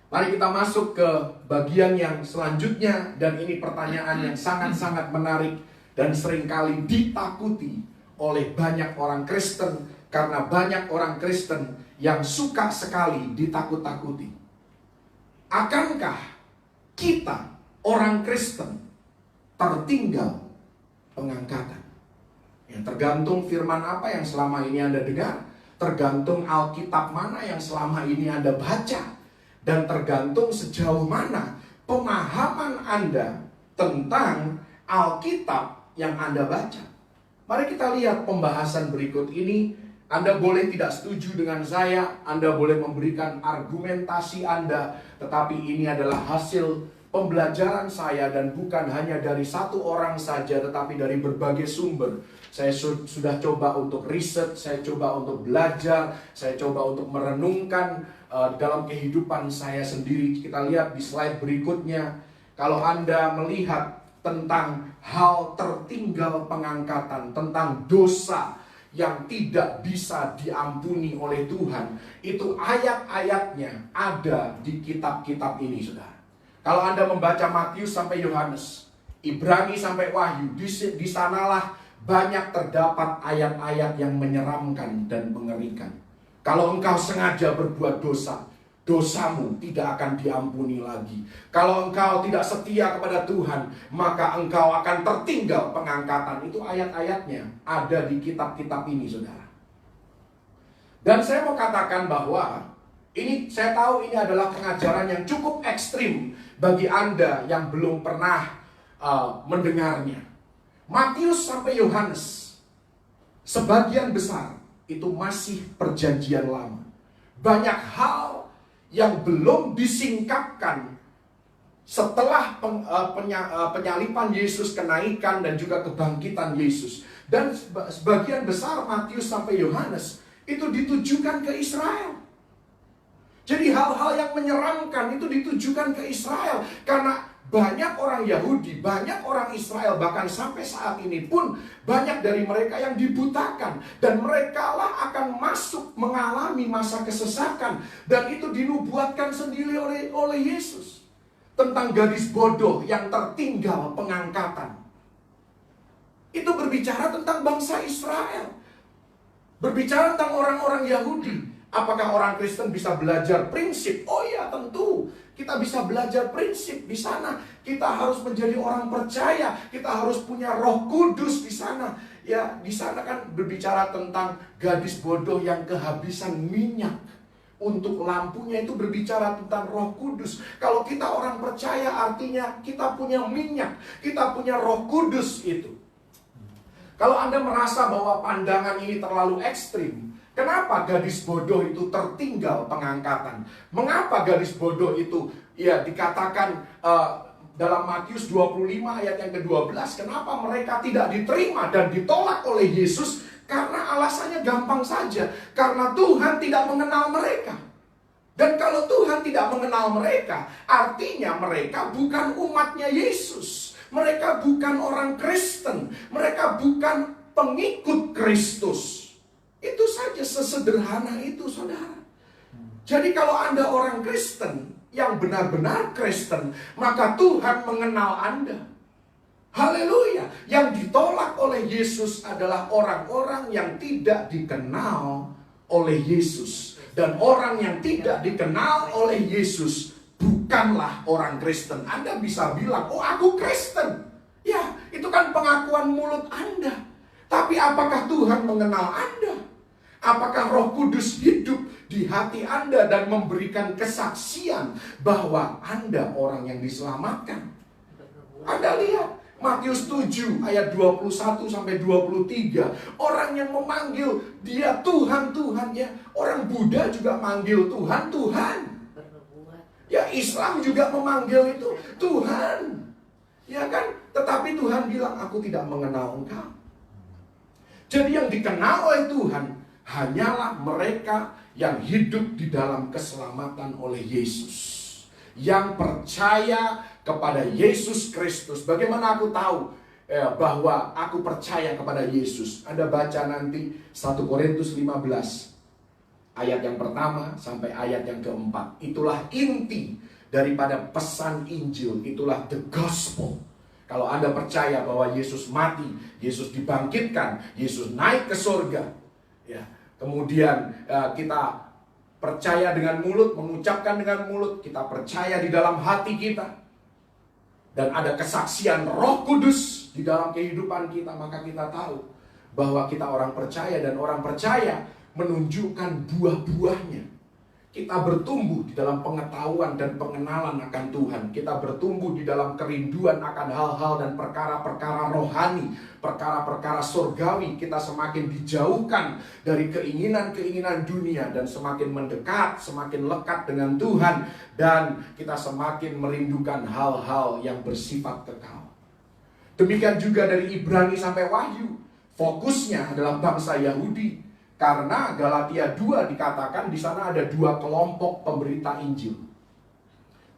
Mari kita masuk ke bagian yang selanjutnya. Dan ini pertanyaan yang sangat-sangat menarik dan seringkali ditakuti oleh banyak orang Kristen. Karena banyak orang Kristen yang suka sekali ditakut-takuti. Akankah kita, orang Kristen, tertinggal pengangkatan? Ya, tergantung firman apa yang selama ini Anda dengar, tergantung Alkitab mana yang selama ini Anda baca, dan tergantung sejauh mana pemahaman Anda tentang Alkitab yang Anda baca. Mari kita lihat pembahasan berikut ini. Anda boleh tidak setuju dengan saya, Anda boleh memberikan argumentasi Anda, tetapi ini adalah hasil pembelajaran saya dan bukan hanya dari satu orang saja, tetapi dari berbagai sumber. Saya sudah coba untuk riset, saya coba untuk belajar, saya coba untuk merenungkan dalam kehidupan saya sendiri. Kita lihat di slide berikutnya. Kalau Anda melihat tentang hal tertinggal pengangkatan, tentang dosa yang tidak bisa diampuni oleh Tuhan, itu ayat-ayatnya ada di kitab-kitab ini, saudara. Kalau Anda membaca Matius sampai Yohanes, Ibrani sampai Wahyu, di sanalah banyak terdapat ayat-ayat yang menyeramkan dan mengerikan. Kalau engkau sengaja berbuat dosa, dosamu tidak akan diampuni lagi. Kalau engkau tidak setia kepada Tuhan, maka engkau akan tertinggal pengangkatan. Itu ayat-ayatnya ada di kitab-kitab ini, saudara. Dan saya mau katakan bahwa ini, saya tahu ini adalah pengajaran yang cukup ekstrim bagi Anda yang belum pernah mendengarnya. Matius sampai Yohanes, sebagian besar itu masih perjanjian lama. Banyak hal yang belum disingkapkan setelah penyalipan Yesus, kenaikan dan juga kebangkitan Yesus. Dan sebagian besar Matius sampai Yohanes itu ditujukan ke Israel. Jadi hal-hal yang menyeramkan itu ditujukan ke Israel. Karena banyak orang Yahudi, banyak orang Israel, bahkan sampai saat ini pun banyak dari mereka yang dibutakan. Dan merekalah akan masuk mengalami masa kesesakan. Dan itu dinubuatkan sendiri oleh Yesus. Tentang gadis bodoh yang tertinggal pengangkatan. Itu berbicara tentang bangsa Israel. Berbicara tentang orang-orang Yahudi. Apakah orang Kristen bisa belajar prinsip? Oh iya, tentu. Kita bisa belajar prinsip di sana. Kita harus menjadi orang percaya. Kita harus punya Roh Kudus di sana. Ya, di sana kan berbicara tentang gadis bodoh yang kehabisan minyak untuk lampunya, itu berbicara tentang Roh Kudus. Kalau kita orang percaya, artinya kita punya minyak, kita punya Roh Kudus itu. Kalau Anda merasa bahwa pandangan ini terlalu ekstrim, kenapa gadis bodoh itu tertinggal pengangkatan? Mengapa gadis bodoh itu ya dikatakan dalam Matius 25 ayat yang ke-12, kenapa mereka tidak diterima dan ditolak oleh Yesus? Karena alasannya gampang saja, karena Tuhan tidak mengenal mereka. Dan kalau Tuhan tidak mengenal mereka, artinya mereka bukan umatnya Yesus. Mereka bukan orang Kristen, mereka bukan pengikut Kristus. Itu saja, sesederhana itu, saudara. Jadi kalau Anda orang Kristen, yang benar-benar Kristen, maka Tuhan mengenal Anda. Haleluya. Yang ditolak oleh Yesus adalah orang-orang yang tidak dikenal oleh Yesus. Dan orang yang tidak dikenal oleh Yesus bukanlah orang Kristen. Anda bisa bilang, oh aku Kristen. Ya, itu kan pengakuan mulut Anda. Tapi apakah Tuhan mengenal Anda? Apakah Roh Kudus hidup di hati Anda dan memberikan kesaksian bahwa Anda orang yang diselamatkan? Anda lihat Matius 7 ayat 21 sampai 23. Orang yang memanggil dia Tuhan, Tuhan ya. Orang Buddha juga manggil Tuhan, Tuhan. Ya, Islam juga memanggil itu Tuhan. Ya kan? Tetapi Tuhan bilang, aku tidak mengenal engkau. Jadi yang dikenal oleh Tuhan hanyalah mereka yang hidup di dalam keselamatan oleh Yesus. Yang percaya kepada Yesus Kristus. Bagaimana aku tahu bahwa aku percaya kepada Yesus? Anda baca nanti 1 Korintus 15. Ayat yang pertama sampai ayat yang keempat. Itulah inti daripada pesan Injil. Itulah the gospel. Kalau Anda percaya bahwa Yesus mati, Yesus dibangkitkan, Yesus naik ke surga, ya, kemudian kita percaya dengan mulut, mengucapkan dengan mulut, kita percaya di dalam hati kita, dan ada kesaksian Roh Kudus di dalam kehidupan kita, maka kita tahu bahwa kita orang percaya, dan orang percaya menunjukkan buah-buahnya. Kita bertumbuh di dalam pengetahuan dan pengenalan akan Tuhan. Kita bertumbuh di dalam kerinduan akan hal-hal dan perkara-perkara rohani, perkara-perkara surgawi. Kita semakin dijauhkan dari keinginan-keinginan dunia dan semakin mendekat, semakin lekat dengan Tuhan, dan kita semakin merindukan hal-hal yang bersifat kekal. Demikian juga dari Ibrani sampai Wahyu. Fokusnya adalah bangsa Yahudi. Karena Galatia 2 dikatakan di sana ada dua kelompok pemberita Injil.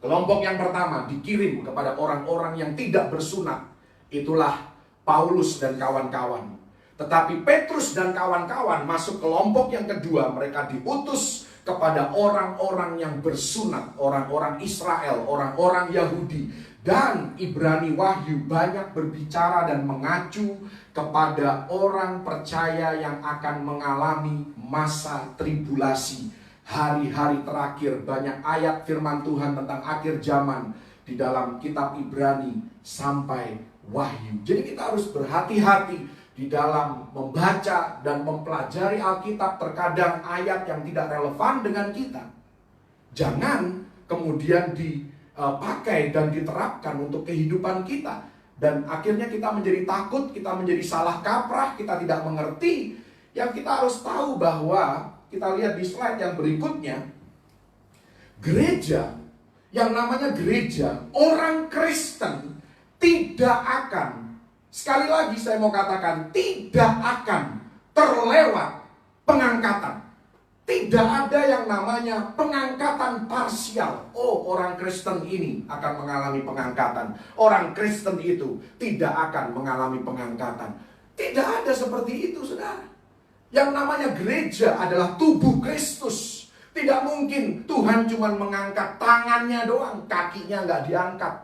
Kelompok yang pertama dikirim kepada orang-orang yang tidak bersunat. Itulah Paulus dan kawan-kawan. Tetapi Petrus dan kawan-kawan masuk kelompok yang kedua. Mereka diutus kepada orang-orang yang bersunat, orang-orang Israel, orang-orang Yahudi. Dan Ibrani Wahyu banyak berbicara dan mengacu kepada orang percaya yang akan mengalami masa tribulasi. Hari-hari terakhir, banyak ayat firman Tuhan tentang akhir zaman di dalam kitab Ibrani sampai Wahyu. Jadi kita harus berhati-hati di dalam membaca dan mempelajari Alkitab. Terkadang ayat yang tidak relevan dengan kita, jangan kemudian dipakai dan diterapkan untuk kehidupan kita. Dan akhirnya kita menjadi takut, kita menjadi salah kaprah, kita tidak mengerti. Yang kita harus tahu bahwa, kita lihat di slide yang berikutnya, gereja, yang namanya gereja, orang Kristen tidak akan, sekali lagi saya mau katakan, tidak akan terlewat pengangkatan. Tidak ada yang namanya pengangkatan parsial. Oh, orang Kristen ini akan mengalami pengangkatan. Orang Kristen itu tidak akan mengalami pengangkatan. Tidak ada seperti itu, saudara. Yang namanya gereja adalah tubuh Kristus. Tidak mungkin Tuhan cuma mengangkat tangannya doang, kakinya nggak diangkat.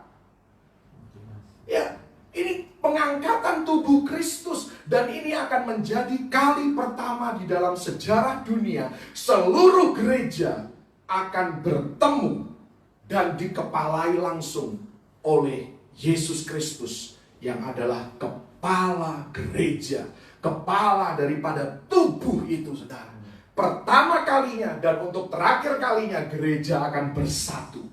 Ya, ini pengangkatan tubuh Kristus. Dan ini akan menjadi kali pertama di dalam sejarah dunia. Seluruh gereja akan bertemu dan dikepalai langsung oleh Yesus Kristus, yang adalah kepala gereja, kepala daripada tubuh itu, saudara. Pertama kalinya dan untuk terakhir kalinya gereja akan bersatu.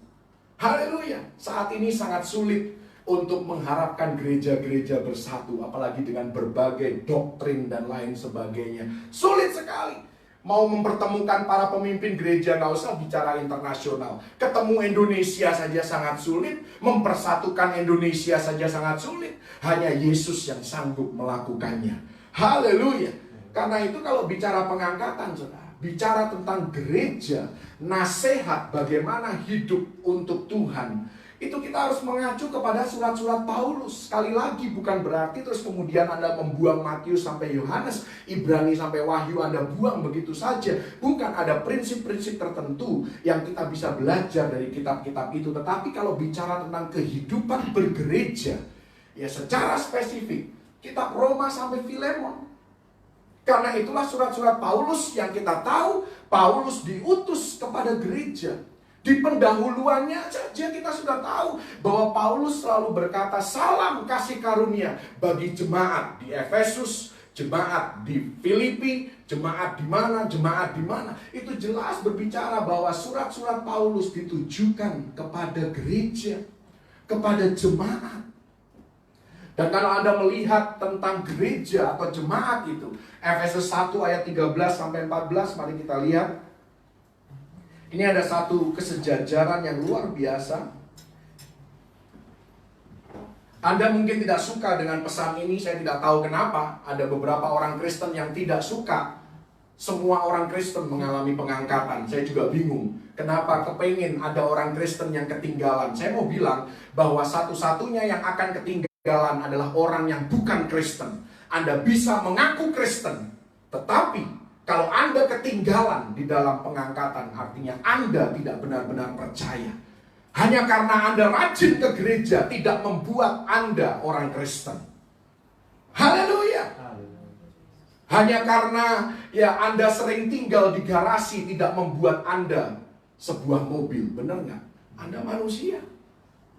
Haleluya. Saat ini sangat sulit untuk mengharapkan gereja-gereja bersatu, apalagi dengan berbagai doktrin dan lain sebagainya. Sulit sekali. Mau mempertemukan para pemimpin gereja, nggak usah bicara internasional. Ketemu Indonesia saja sangat sulit. Mempersatukan Indonesia saja sangat sulit. Hanya Yesus yang sanggup melakukannya. Haleluya. Karena itu kalau bicara pengangkatan, saudara, bicara tentang gereja, nasihat bagaimana hidup untuk Tuhan, Itu kita harus mengacu kepada surat-surat Paulus. Sekali lagi, bukan berarti terus kemudian Anda membuang Matius sampai Yohanes, Ibrani sampai Wahyu Anda buang begitu saja. Bukan, ada prinsip-prinsip tertentu yang kita bisa belajar dari kitab-kitab itu. Tetapi kalau bicara tentang kehidupan bergereja, ya secara spesifik, kitab Roma sampai Filemon. Karena itulah surat-surat Paulus yang kita tahu, Paulus diutus kepada gereja. Di pendahuluannya saja kita sudah tahu bahwa Paulus selalu berkata salam kasih karunia bagi jemaat di Efesus, jemaat di Filipi, jemaat di mana, jemaat di mana. Itu jelas berbicara bahwa surat-surat Paulus ditujukan kepada gereja, kepada jemaat. Dan kalau Anda melihat tentang gereja atau jemaat itu, Efesus 1 ayat 13 sampai 14, mari kita lihat. Ini ada satu kesejajaran yang luar biasa. Anda mungkin tidak suka dengan pesan ini, saya tidak tahu kenapa. Ada beberapa orang Kristen yang tidak suka semua orang Kristen mengalami pengangkatan. Saya juga bingung, kenapa kepengen ada orang Kristen yang ketinggalan. Saya mau bilang bahwa satu-satunya yang akan ketinggalan adalah orang yang bukan Kristen. Anda bisa mengaku Kristen, tetapi kalau Anda ketinggalan di dalam pengangkatan, artinya Anda tidak benar-benar percaya. Hanya karena Anda rajin ke gereja tidak membuat Anda orang Kristen. Haleluya. Hanya karena Anda sering tinggal di garasi tidak membuat Anda sebuah mobil. Benar nggak? Anda manusia,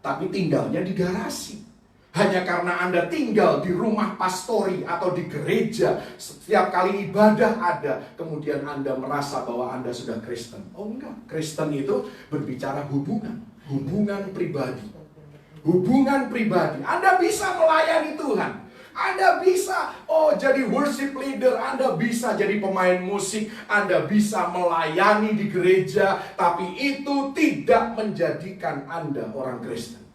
tapi tinggalnya di garasi. Hanya karena Anda tinggal di rumah pastori atau di gereja, setiap kali ibadah ada, kemudian Anda merasa bahwa Anda sudah Kristen. Oh enggak, Kristen itu berbicara hubungan pribadi. Hubungan pribadi. Anda bisa melayani Tuhan. Anda bisa, jadi worship leader, Anda bisa jadi pemain musik, Anda bisa melayani di gereja, tapi itu tidak menjadikan Anda orang Kristen.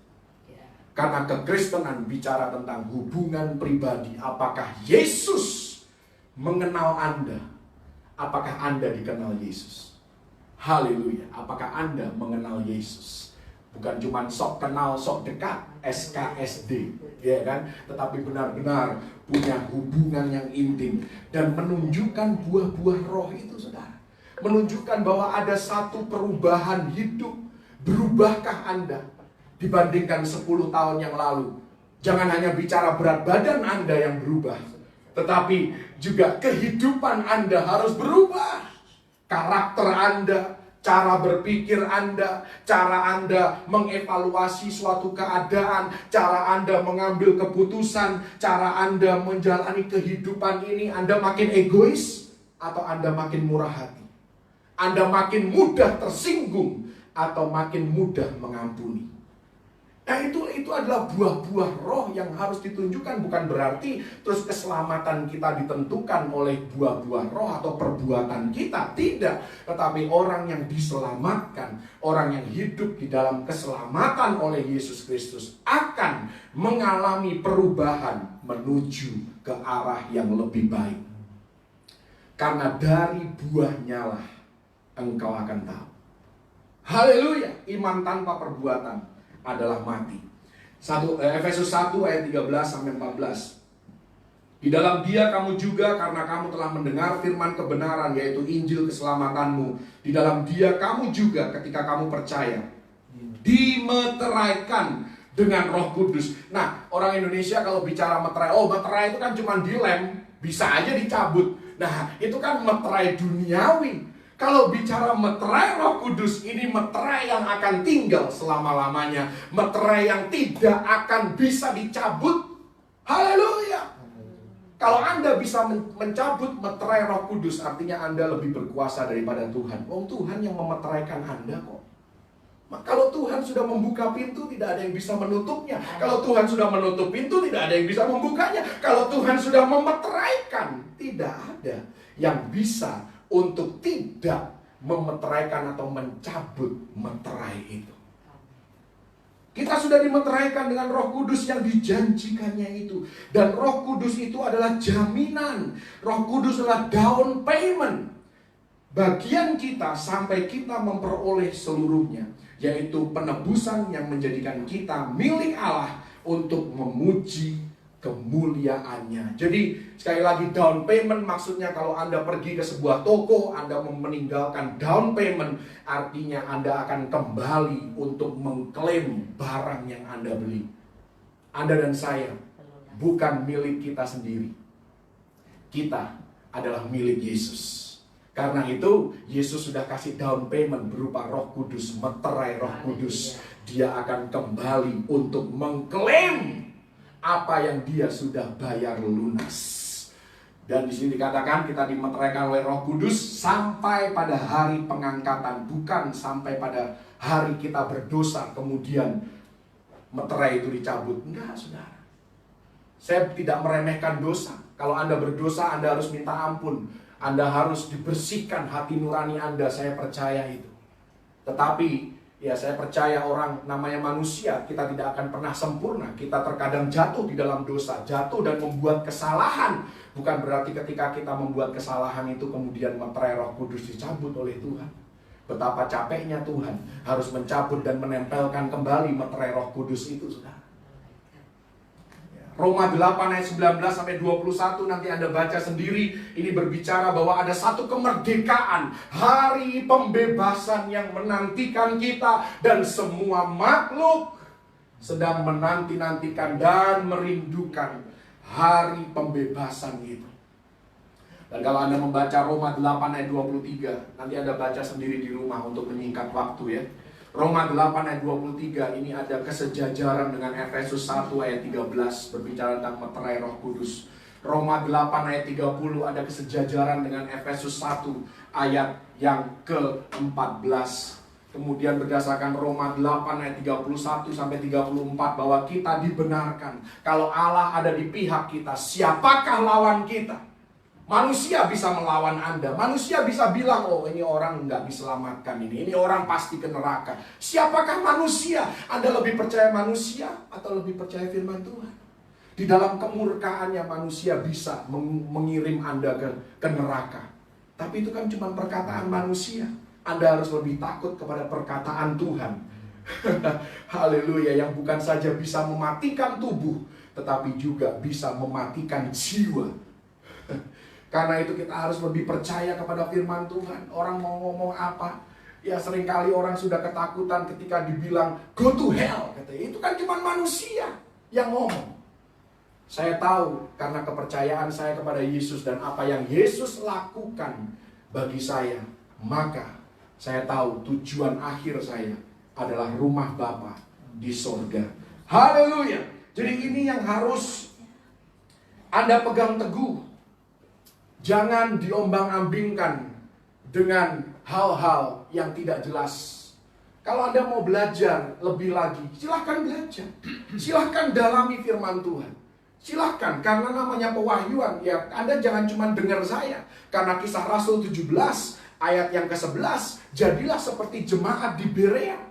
Karena kekristenan bicara tentang hubungan pribadi. Apakah Yesus mengenal Anda? Apakah Anda dikenal Yesus? Haleluya. Apakah Anda mengenal Yesus? Bukan cuma sok kenal, sok dekat, SKSD, ya kan? Tetapi benar-benar punya hubungan yang intim dan menunjukkan buah-buah roh itu, saudara. Menunjukkan bahwa ada satu perubahan hidup. Berubahkah Anda dibandingkan 10 tahun yang lalu? Jangan hanya bicara berat badan Anda yang berubah, tetapi juga kehidupan Anda harus berubah. Karakter Anda, cara berpikir Anda, cara Anda mengevaluasi suatu keadaan, cara Anda mengambil keputusan, cara Anda menjalani kehidupan ini. Anda makin egois atau Anda makin murah hati? Anda makin mudah tersinggung atau makin mudah mengampuni? Nah itu adalah buah-buah roh yang harus ditunjukkan. Bukan berarti terus keselamatan kita ditentukan oleh buah-buah roh atau perbuatan kita. Tidak. Tetapi orang yang diselamatkan, orang yang hidup di dalam keselamatan oleh Yesus Kristus akan mengalami perubahan menuju ke arah yang lebih baik. Karena dari buahnya lah engkau akan tahu. Haleluya. Iman tanpa perbuatan adalah mati. Efesus 1 ayat 13 sampai 14. Di dalam Dia kamu juga, karena kamu telah mendengar firman kebenaran, yaitu Injil keselamatanmu. Di dalam Dia kamu juga, ketika kamu percaya, dimeteraikan dengan Roh Kudus. Nah, orang Indonesia kalau bicara meterai, meterai itu kan cuma dilem, bisa aja dicabut. Nah, itu kan meterai duniawi. Kalau bicara meterai Roh Kudus, ini meterai yang akan tinggal selama-lamanya. Meterai yang tidak akan bisa dicabut. Haleluya. Kalau Anda bisa mencabut meterai Roh Kudus, artinya Anda lebih berkuasa daripada Tuhan. Tuhan yang memeteraikan Anda kok. Kalau Tuhan sudah membuka pintu, tidak ada yang bisa menutupnya. Kalau Tuhan sudah menutup pintu, tidak ada yang bisa membukanya. Kalau Tuhan sudah memeteraikan, tidak ada yang bisa untuk tidak memeteraikan atau mencabut meterai itu. Kita sudah dimeteraikan dengan Roh Kudus yang dijanjikannya itu. Dan Roh Kudus itu adalah jaminan. Roh Kudus adalah down payment. Bagian kita sampai kita memperoleh seluruhnya. yaitu penebusan yang menjadikan kita milik Allah untuk memuji kemuliaannya. Jadi sekali lagi, down payment maksudnya kalau Anda pergi ke sebuah toko, Anda meninggalkan down payment, artinya Anda akan kembali untuk mengklaim barang yang Anda beli. Anda dan saya bukan milik kita sendiri. Kita adalah milik Yesus. Karena itu Yesus sudah kasih down payment berupa Roh Kudus, meterai Roh Kudus. Dia akan kembali untuk mengklaim apa yang dia sudah bayar lunas. Dan di sini dikatakan kita dimeteraikan oleh Roh Kudus sampai pada hari pengangkatan, bukan sampai pada hari kita berdosa kemudian meterai itu dicabut. Enggak, saudara. Saya tidak meremehkan dosa. Kalau Anda berdosa, Anda harus minta ampun. Anda harus dibersihkan hati nurani Anda. Saya percaya itu. Tetapi ya, saya percaya orang namanya manusia, kita tidak akan pernah sempurna. Kita terkadang jatuh di dalam dosa, jatuh dan membuat kesalahan. Bukan berarti ketika kita membuat kesalahan itu kemudian meterai Roh Kudus dicabut oleh Tuhan. Betapa capeknya Tuhan harus mencabut dan menempelkan kembali meterai Roh Kudus itu, saudara. Roma 8 ayat 19 sampai 21 nanti Anda baca sendiri. Ini berbicara bahwa ada satu kemerdekaan, hari pembebasan yang menantikan kita, dan semua makhluk sedang menanti-nantikan dan merindukan hari pembebasan itu. Dan kalau Anda membaca Roma 8 ayat 23, nanti Anda baca sendiri di rumah untuk menyingkat waktu ya. Roma 8 ayat 23 ini ada kesejajaran dengan Efesus 1 ayat 13 berbicara tentang meterai Roh Kudus. Roma 8 ayat 30 ada kesejajaran dengan Efesus 1 ayat yang ke-14. Kemudian berdasarkan Roma 8 ayat 31 sampai 34 bahwa kita dibenarkan. Kalau Allah ada di pihak kita, siapakah lawan kita? Manusia bisa melawan Anda. Manusia bisa bilang, oh ini orang nggak diselamatkan ini orang pasti ke neraka. Siapakah manusia? Anda lebih percaya manusia atau lebih percaya firman Tuhan? Di dalam kemurkaannya manusia bisa mengirim Anda ke neraka. Tapi itu kan cuma perkataan manusia. Anda harus lebih takut kepada perkataan Tuhan. Haleluya, yang bukan saja bisa mematikan tubuh, tetapi juga bisa mematikan jiwa. Karena itu kita harus lebih percaya kepada firman Tuhan. Orang mau ngomong apa, ya seringkali orang sudah ketakutan ketika dibilang go to hell, katanya. Itu kan cuma manusia yang ngomong. Saya tahu karena kepercayaan saya kepada Yesus dan apa yang Yesus lakukan bagi saya, maka saya tahu tujuan akhir saya adalah rumah Bapa di sorga. Haleluya. Jadi ini yang harus Anda pegang teguh. Jangan diombang-ambingkan dengan hal-hal yang tidak jelas. Kalau Anda mau belajar lebih lagi, silahkan belajar. Silahkan dalami firman Tuhan. Silahkan, karena namanya pewahyuan. Ya, Anda jangan cuma dengar saya. Karena Kisah Rasul 17 ayat yang ke-11, jadilah seperti jemaat di Berea,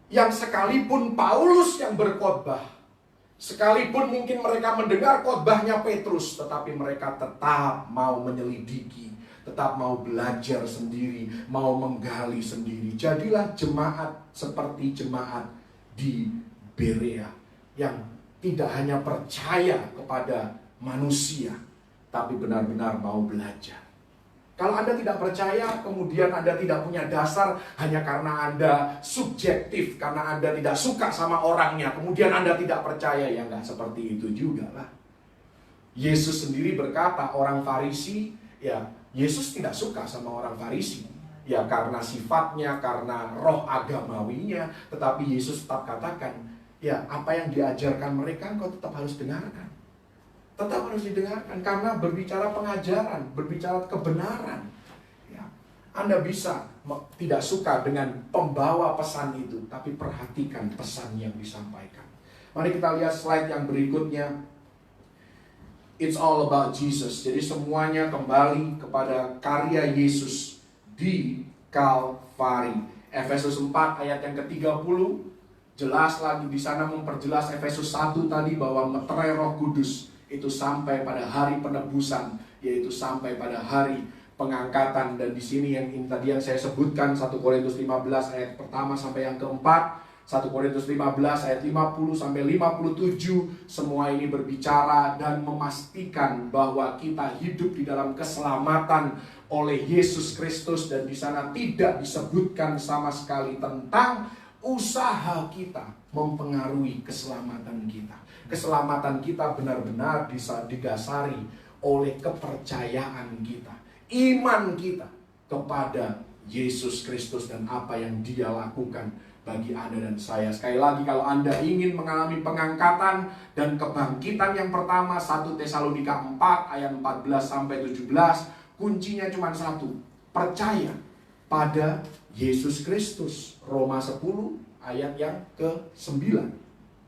yang sekalipun Paulus yang berkhotbah, sekalipun mungkin mereka mendengar khotbahnya Petrus, tetapi mereka tetap mau menyelidiki, tetap mau belajar sendiri, mau menggali sendiri. Jadilah jemaat seperti jemaat di Berea, yang tidak hanya percaya kepada manusia, tapi benar-benar mau belajar. Kalau Anda tidak percaya, kemudian Anda tidak punya dasar hanya karena Anda subjektif, karena Anda tidak suka sama orangnya, kemudian Anda tidak percaya, ya nggak seperti itu juga lah. Yesus sendiri berkata, orang Farisi, ya Yesus tidak suka sama orang Farisi. Ya karena sifatnya, karena roh agamawinya, tetapi Yesus tetap katakan, ya apa yang diajarkan mereka engkau tetap harus dengarkan. Tetap harus didengarkan karena berbicara pengajaran, berbicara kebenaran. Ya, Anda bisa tidak suka dengan pembawa pesan itu, tapi perhatikan pesan yang disampaikan. Mari kita lihat slide yang berikutnya. It's all about Jesus. Jadi semuanya kembali kepada karya Yesus di Kalvari. Efesus 4 ayat yang ke-30 jelas lagi di sana memperjelas Efesus 1 tadi bahwa meterai Roh Kudus itu sampai pada hari penebusan, yaitu sampai pada hari pengangkatan. Dan di sini yang tadi yang saya sebutkan 1 Korintus 15 ayat pertama sampai yang keempat, 1 Korintus 15 ayat 50 sampai 57, semua ini berbicara dan memastikan bahwa kita hidup di dalam keselamatan oleh Yesus Kristus, dan di sana tidak disebutkan sama sekali tentang usaha kita mempengaruhi keselamatan kita. Keselamatan kita benar-benar bisa didasari oleh kepercayaan kita, iman kita kepada Yesus Kristus dan apa yang Dia lakukan bagi Anda dan saya. Sekali lagi, kalau Anda ingin mengalami pengangkatan dan kebangkitan yang pertama, 1 Tesalonika 4 ayat 14 sampai 17, kuncinya cuma satu, percaya pada Yesus Kristus. Roma 10 ayat yang ke-9.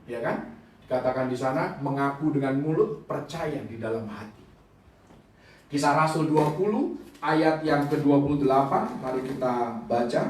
Ya kan? Dikatakan di sana, mengaku dengan mulut, percaya di dalam hati. Kisah Rasul 20 ayat yang ke-28, mari kita baca.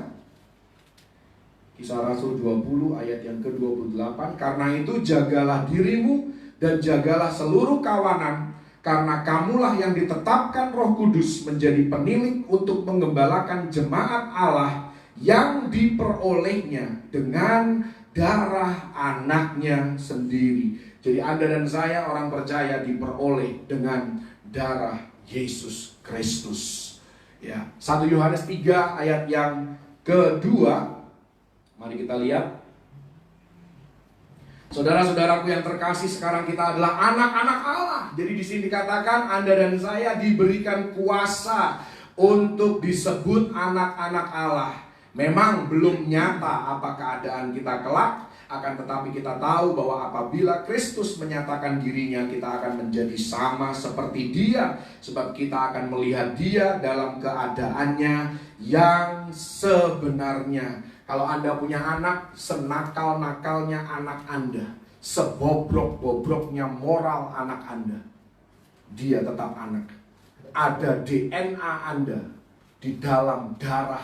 Kisah Rasul 20 ayat yang ke-28. Karena itu jagalah dirimu dan jagalah seluruh kawanan, karena kamulah yang ditetapkan Roh Kudus menjadi penilik untuk menggembalakan jemaat Allah yang diperolehnya dengan darah anaknya sendiri. Jadi Anda dan saya orang percaya diperoleh dengan darah Yesus Kristus. Ya, 1 Yohanes 3 ayat yang kedua. Mari kita lihat. Saudara-saudaraku yang terkasih, sekarang kita adalah anak-anak Allah. Jadi di sini dikatakan Anda dan saya diberikan kuasa untuk disebut anak-anak Allah. Memang belum nyata apa keadaan kita kelak, akan tetapi kita tahu bahwa apabila Kristus menyatakan dirinya, kita akan menjadi sama seperti Dia, sebab kita akan melihat Dia dalam keadaannya yang sebenarnya. Kalau Anda punya anak, senakal-nakalnya anak Anda, sebobrok-bobroknya moral anak Anda, dia tetap anak. Ada DNA Anda di dalam darah,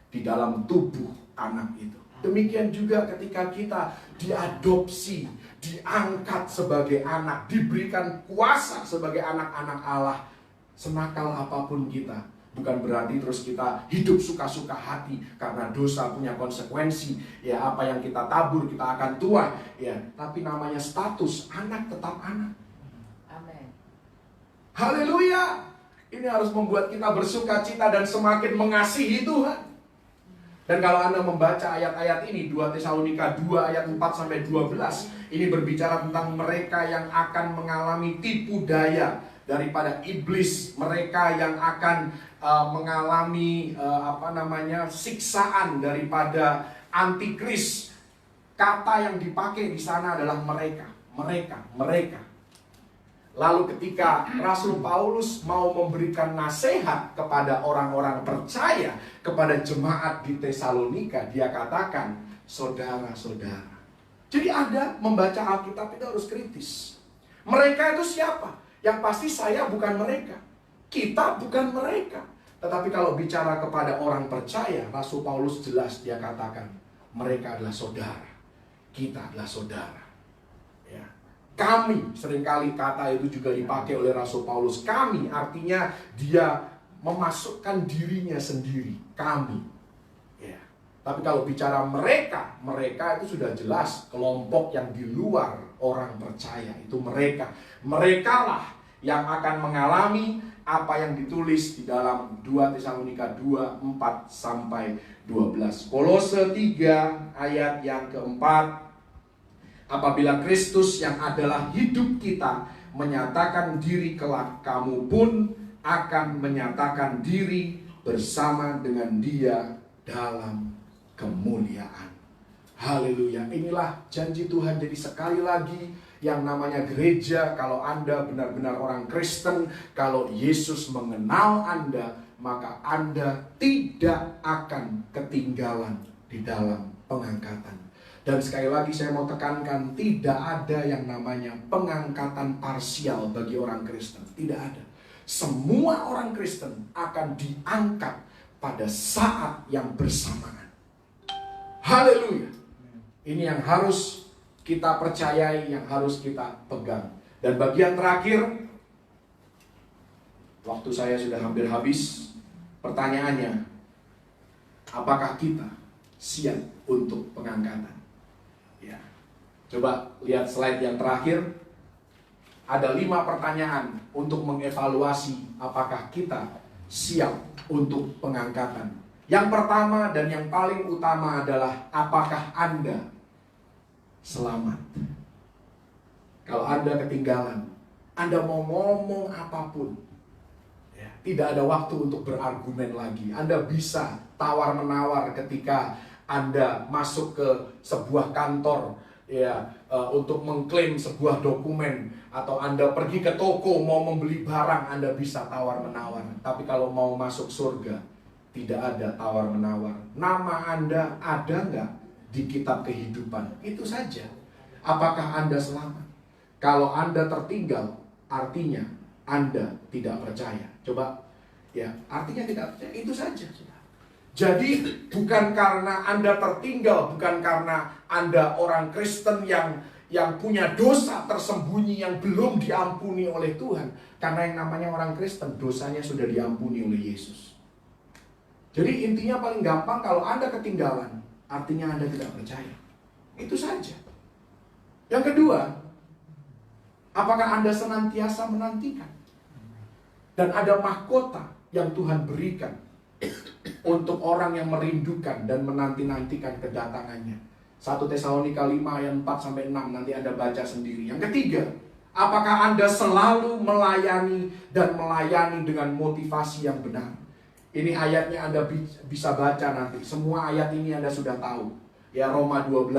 di dalam tubuh anak itu. Demikian juga ketika kita diadopsi, diangkat sebagai anak, diberikan kuasa sebagai anak-anak Allah. Senakal apapun kita, bukan berarti terus kita hidup suka-suka hati karena dosa punya konsekuensi. Ya, apa yang kita tabur kita akan tuai. Ya, tapi namanya status anak tetap anak. Amin. Haleluya. Ini harus membuat kita bersuka cita dan semakin mengasihi Tuhan. Dan kalau Anda membaca ayat-ayat ini, 2 Tesalonika 2 ayat 4 sampai 12, ini berbicara tentang mereka yang akan mengalami tipu daya daripada iblis, mereka yang akan mengalami siksaan daripada antikris. Kata yang dipakai di sana adalah mereka. Lalu ketika Rasul Paulus mau memberikan nasihat kepada orang-orang percaya, kepada jemaat di Tesalonika, dia katakan, saudara-saudara. Jadi Anda membaca Alkitab itu harus kritis. Mereka itu siapa? Yang pasti saya bukan mereka, kita bukan mereka. Tetapi kalau bicara kepada orang percaya, Rasul Paulus jelas dia katakan, mereka adalah saudara, kita adalah saudara. Ya. Kami, seringkali kata itu juga dipakai oleh Rasul Paulus. Kami artinya dia memasukkan dirinya sendiri, kami. Ya. Tapi kalau bicara mereka itu sudah jelas kelompok yang di luar orang percaya, itu mereka. Merekalah yang akan mengalami apa yang ditulis di dalam 2 Tesalonika 2, 4 sampai 12. Kolose 3 ayat yang keempat. Apabila Kristus yang adalah hidup kita menyatakan diri kelak, kamu pun akan menyatakan diri bersama dengan Dia dalam kemuliaan. Haleluya. Inilah janji Tuhan. Jadi sekali lagi, yang namanya gereja, kalau Anda benar-benar orang Kristen, kalau Yesus mengenal Anda, maka Anda tidak akan ketinggalan di dalam pengangkatan. Dan sekali lagi saya mau tekankan, tidak ada yang namanya pengangkatan parsial bagi orang Kristen. Tidak ada. Semua orang Kristen akan diangkat pada saat yang bersamaan. Haleluya. Ini yang harus kita percayai, yang harus kita pegang. Dan bagian terakhir, Waktu saya sudah hampir habis. Pertanyaannya, apakah kita siap untuk pengangkatan? Ya. Coba lihat slide yang terakhir. Ada 5 pertanyaan untuk mengevaluasi apakah kita siap untuk pengangkatan. Yang pertama dan yang paling utama adalah apakah Anda selamat? Kalau Anda ketinggalan, Anda mau ngomong apapun, ya, tidak ada waktu untuk berargumen lagi. Anda bisa tawar-menawar ketika Anda masuk ke sebuah kantor, ya, untuk mengklaim sebuah dokumen, atau Anda pergi ke toko mau membeli barang, Anda bisa tawar-menawar. Tapi kalau mau masuk surga, tidak ada tawar-menawar. Nama Anda ada nggak di kitab kehidupan? Itu saja. Apakah Anda selamat? Kalau Anda tertinggal, artinya Anda tidak percaya. Coba, ya, artinya tidak percaya, itu saja. Jadi bukan karena Anda tertinggal, bukan karena Anda orang Kristen yang punya dosa tersembunyi yang belum diampuni oleh Tuhan. Karena yang namanya orang Kristen, dosanya sudah diampuni oleh Yesus. Jadi intinya paling gampang, kalau Anda ketinggalan, artinya Anda tidak percaya. Itu saja. Yang kedua, apakah Anda senantiasa menantikan? Dan ada mahkota yang Tuhan berikan untuk orang yang merindukan dan menanti-nantikan kedatangannya. 1 Tesalonika 5 ayat 4-6, nanti Anda baca sendiri. Yang ketiga, apakah Anda selalu melayani dan melayani dengan motivasi yang benar? Ini ayatnya Anda bisa baca nanti. Semua ayat ini Anda sudah tahu. Ya, Roma 12,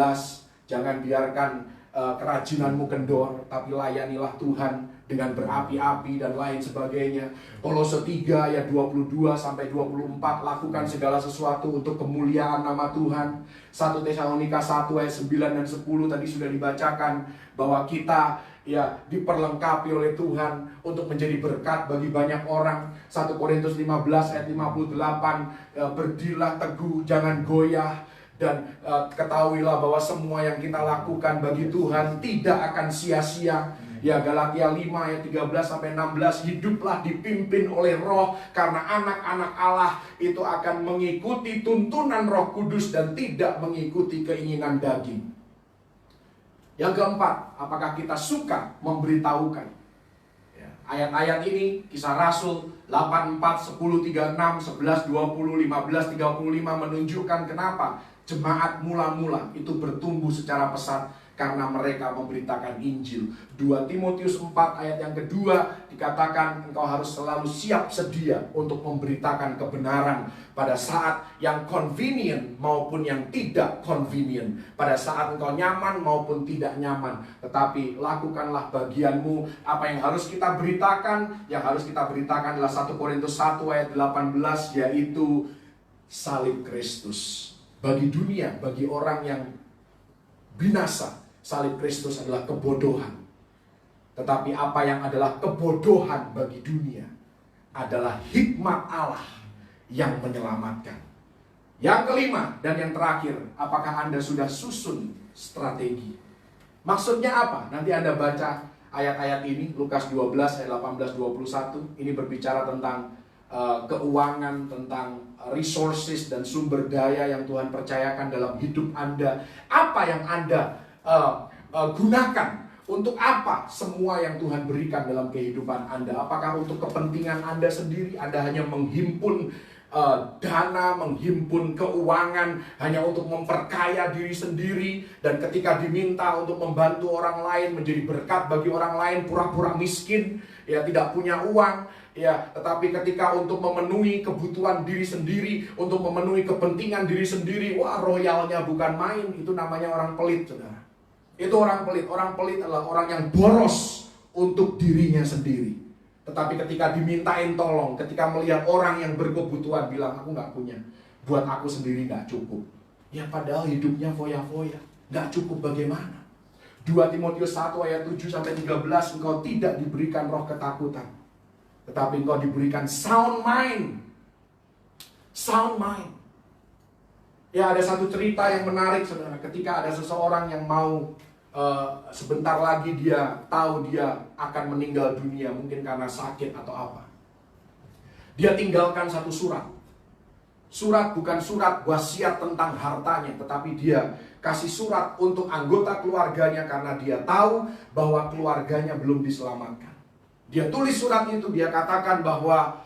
jangan biarkan kerajinanmu kendor, tapi layanilah Tuhan dengan berapi-api dan lain sebagainya. Kolose 3 ayat 22-24, lakukan segala sesuatu untuk kemuliaan nama Tuhan. 1 Tesalonika 1 ayat 9 dan 10 tadi sudah dibacakan, bahwa kita, ya, diperlengkapi oleh Tuhan untuk menjadi berkat bagi banyak orang. 1 Korintus 15 ayat 58, berdirilah teguh, jangan goyah, dan ketahuilah bahwa semua yang kita lakukan bagi Tuhan tidak akan sia-sia. Ya, Galatia 5 ayat 13-16, hiduplah dipimpin oleh Roh, karena anak-anak Allah itu akan mengikuti tuntunan Roh Kudus dan tidak mengikuti keinginan daging. Yang keempat, apakah kita suka memberitahukan? Ya, ayat-ayat ini, Kisah Rasul 8:4, 10:36, 11:20, 15:35 menunjukkan kenapa jemaat mula-mula itu bertumbuh secara pesat, karena mereka memberitakan Injil. 2 Timotius 4 ayat yang kedua dikatakan, engkau harus selalu siap sedia untuk memberitakan kebenaran pada saat yang convenient maupun yang tidak convenient, pada saat engkau nyaman maupun tidak nyaman. Tetapi lakukanlah bagianmu. Apa yang harus kita beritakan? Yang harus kita beritakan adalah 1 Korintus 1 ayat 18, yaitu salib Kristus. Bagi dunia, bagi orang yang binasa, salib Kristus adalah kebodohan. Tetapi apa yang adalah kebodohan bagi dunia adalah hikmat Allah yang menyelamatkan. Yang kelima dan yang terakhir, apakah Anda sudah susun strategi? Maksudnya apa? Nanti Anda baca ayat-ayat ini, Lukas 12 ayat 18-21. Ini berbicara tentang keuangan, tentang resources dan sumber daya yang Tuhan percayakan dalam hidup Anda. Apa yang Anda gunakan? Untuk apa semua yang Tuhan berikan dalam kehidupan Anda? Apakah untuk kepentingan Anda sendiri? Anda hanya menghimpun dana, menghimpun keuangan hanya untuk memperkaya diri sendiri, dan ketika diminta untuk membantu orang lain, menjadi berkat bagi orang lain, pura-pura miskin, ya, tidak punya uang, ya, tetapi ketika untuk memenuhi kebutuhan diri sendiri, untuk memenuhi kepentingan diri sendiri, wah, royalnya bukan main. Itu namanya orang pelit, saudara. Itu orang pelit. Orang pelit adalah orang yang boros untuk dirinya sendiri. Tetapi ketika dimintain tolong, ketika melihat orang yang berkebutuhan, bilang, aku gak punya, buat aku sendiri gak cukup. Ya, padahal hidupnya foya-foya, gak cukup bagaimana? 2 Timotius 1 ayat 7-13, engkau tidak diberikan roh ketakutan, tetapi engkau diberikan sound mind. Sound mind. Ya, ada satu cerita yang menarik, saudara. Ketika ada seseorang yang mau sebentar lagi dia tahu dia akan meninggal dunia, mungkin karena sakit atau apa. Dia tinggalkan satu surat. Surat bukan surat wasiat tentang hartanya, tetapi dia kasih surat untuk anggota keluarganya karena dia tahu bahwa keluarganya belum diselamatkan. Dia tulis surat itu, dia katakan bahwa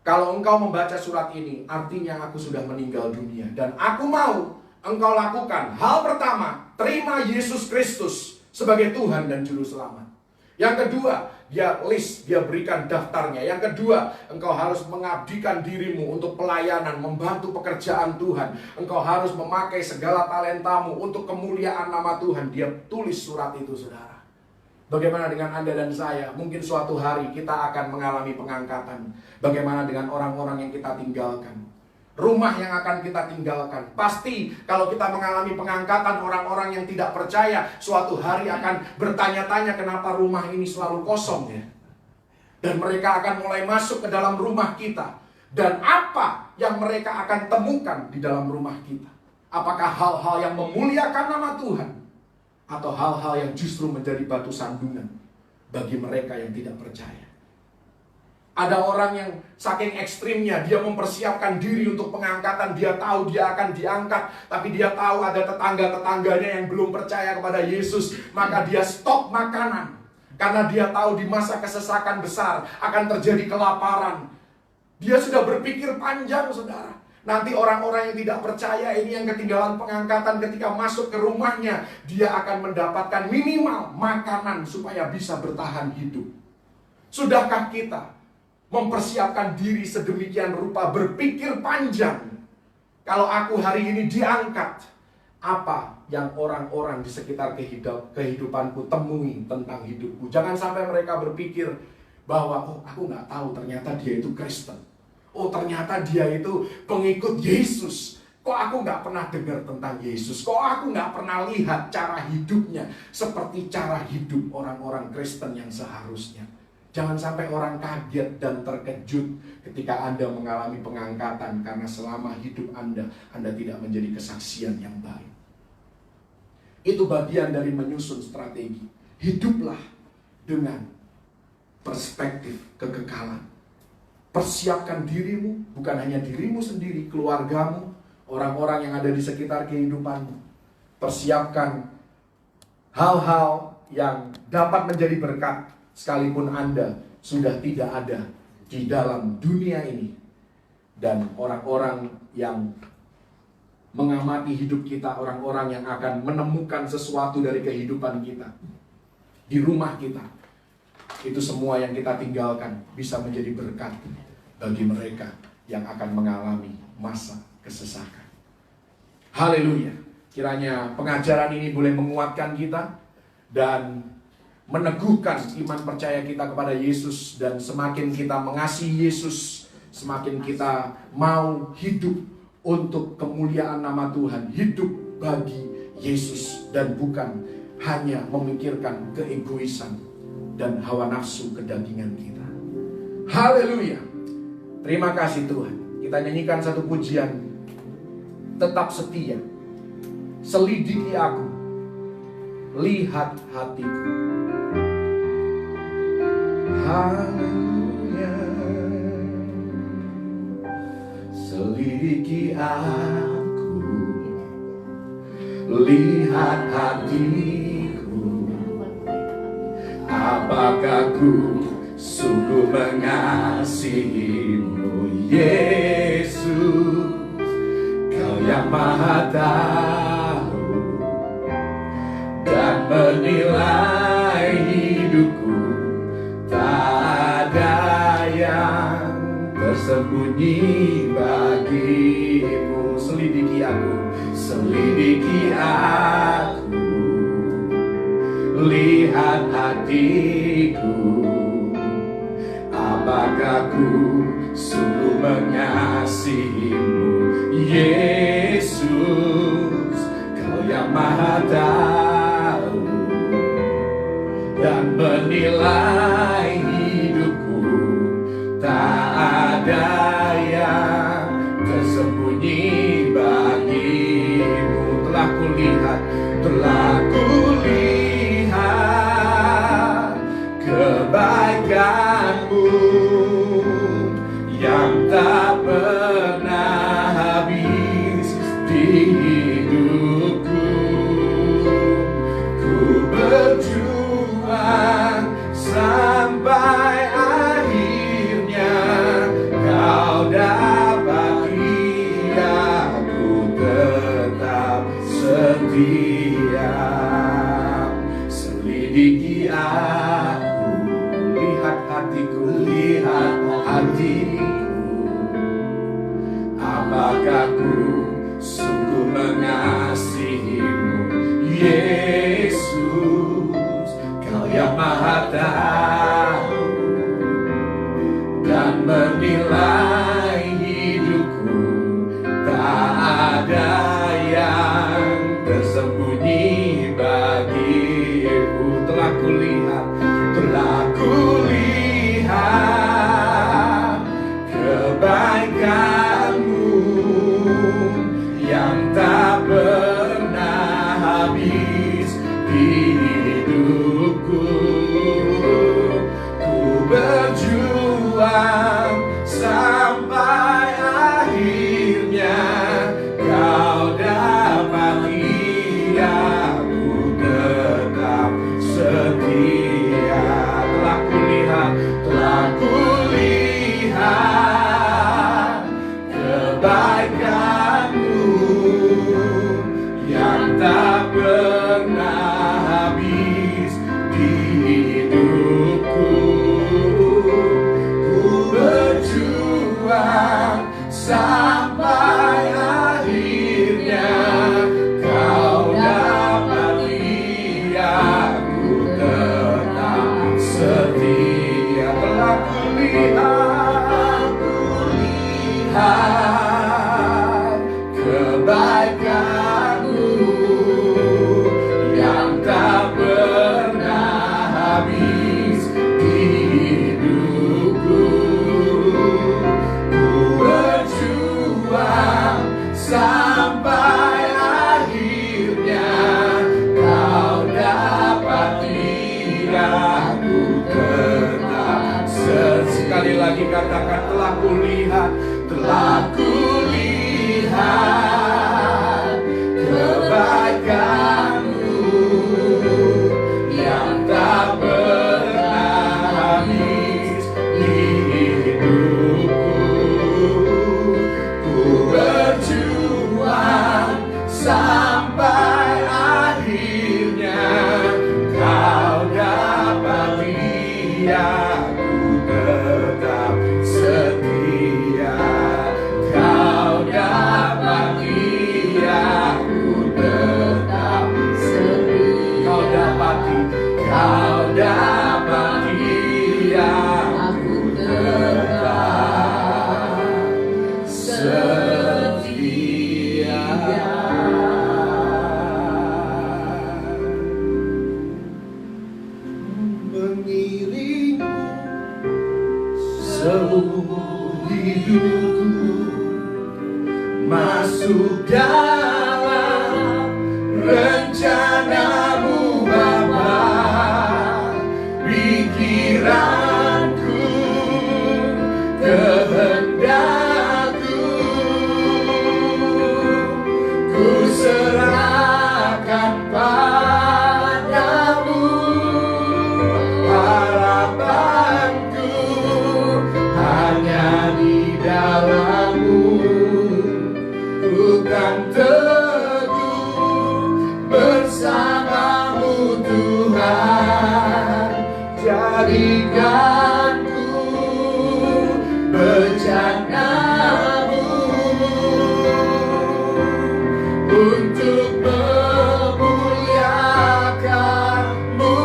kalau engkau membaca surat ini, artinya aku sudah meninggal dunia. Dan aku mau engkau lakukan hal pertama, terima Yesus Kristus sebagai Tuhan dan Juru Selamat. Yang kedua, dia berikan daftarnya. Yang kedua, engkau harus mengabdikan dirimu untuk pelayanan, membantu pekerjaan Tuhan. Engkau harus memakai segala talentamu untuk kemuliaan nama Tuhan. Dia tulis surat itu, saudara. Bagaimana dengan Anda dan saya? Mungkin suatu hari kita akan mengalami pengangkatan. Bagaimana dengan orang-orang yang kita tinggalkan? Rumah yang akan kita tinggalkan. Pasti kalau kita mengalami pengangkatan, orang-orang yang tidak percaya suatu hari akan bertanya-tanya kenapa rumah ini selalu kosong ya. Dan mereka akan mulai masuk ke dalam rumah kita. Dan apa yang mereka akan temukan di dalam rumah kita? Apakah hal-hal yang memuliakan nama Tuhan? Atau hal-hal yang justru menjadi batu sandungan bagi mereka yang tidak percaya? Ada orang yang saking ekstrimnya, dia mempersiapkan diri untuk pengangkatan. Dia tahu dia akan diangkat, tapi dia tahu ada tetangga-tetangganya yang belum percaya kepada Yesus. Maka dia stop makanan, karena dia tahu di masa kesesakan besar akan terjadi kelaparan. Dia sudah berpikir panjang, saudara. Nanti orang-orang yang tidak percaya ini yang ketinggalan pengangkatan, ketika masuk ke rumahnya, dia akan mendapatkan minimal makanan supaya bisa bertahan hidup. Sudahkah kita mempersiapkan diri sedemikian rupa, berpikir panjang? Kalau aku hari ini diangkat, apa yang orang-orang di sekitar kehidupanku temui tentang hidupku? Jangan sampai mereka berpikir bahwa, oh aku nggak tahu ternyata dia itu Kristen. Oh ternyata dia itu pengikut Yesus. Kok aku nggak pernah dengar tentang Yesus? Kok aku nggak pernah lihat cara hidupnya seperti cara hidup orang-orang Kristen yang seharusnya? Jangan sampai orang kaget dan terkejut ketika Anda mengalami pengangkatan, karena selama hidup Anda tidak menjadi kesaksian yang baik. Itu bagian dari menyusun strategi. Hiduplah dengan perspektif kekekalan. Persiapkan dirimu, bukan hanya dirimu sendiri, keluargamu, orang-orang yang ada di sekitar kehidupanmu. Persiapkan hal-hal yang dapat menjadi berkat sekalipun Anda sudah tidak ada di dalam dunia ini. Dan orang-orang yang mengamati hidup kita, orang-orang yang akan menemukan sesuatu dari kehidupan kita, di rumah kita, itu semua yang kita tinggalkan bisa menjadi berkat bagi mereka yang akan mengalami masa kesesakan. Haleluya. Kiranya pengajaran ini boleh menguatkan kita dan meneguhkan iman percaya kita kepada Yesus. Dan semakin kita mengasihi Yesus, semakin kita mau hidup untuk kemuliaan nama Tuhan, hidup bagi Yesus, dan bukan hanya memikirkan keegoisan dan hawa nafsu kedagingan kita. Haleluya. Terima kasih Tuhan. Kita nyanyikan satu pujian, tetap setia. Selidiki aku, lihat hatiku. Haleluya. Selidiki aku, lihat hatiku. Apakah ku sungguh mengasihimu, Yesus? Kau yang Maha tahu dan menilai hidupku. Tak ada yang tersembunyi bagimu. Selidiki aku, selidiki aku, lihat hatiku. Apakah ku sungguh mengasihimu, Yesus? Kau yang Maha tahu dan menilai hidupku. Tak ada yang tersembunyi bagimu. Telah kulihat kebaikanmu, dan menilai hidupku. Tak ada yang tersembunyi bagiku. Telah kulihat kebaikan-Mu yang tak pernah habis di hidupku. Ku berjuang sampai akhirnya Kau dapati aku tetap setia. Telah kulihat kebaikan-Mu yang tak pernah habis di hidupku. Ku berjuang sampai akhirnya Kau dapati aku tetap setia. Telah kulihat kebaikan-Mu yang tak pernah habis di hidupku. Ku berjuang sampai akhirnya Kau dapati aku tetap. Sekali lagi katakan, telah kulihat kebaikan-Mu yang tak pernah habis di hidupku. Ku berjuang sampai akhirnya Kau dapati aku tetap setia. Kau dapati aku tetap setia. Kau dapati aku tetap setia. Mengiringmu seumur hidupku, masuk dalam rencana-Mu Bapa. Pikiranku, kehendakku, ku serahkan padamu. Harapanku hanya di dalam-Mu. Ku kan teguh bersama-Mu Tuhan. Jadikanku bencana-Mu untuk memuliakan-Mu.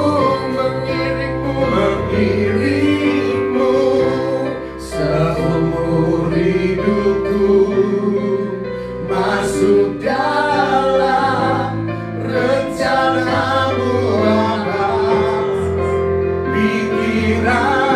Mengiringmu seumur hidupku, masuk dalam rencana-Mu Bapa. Pikiran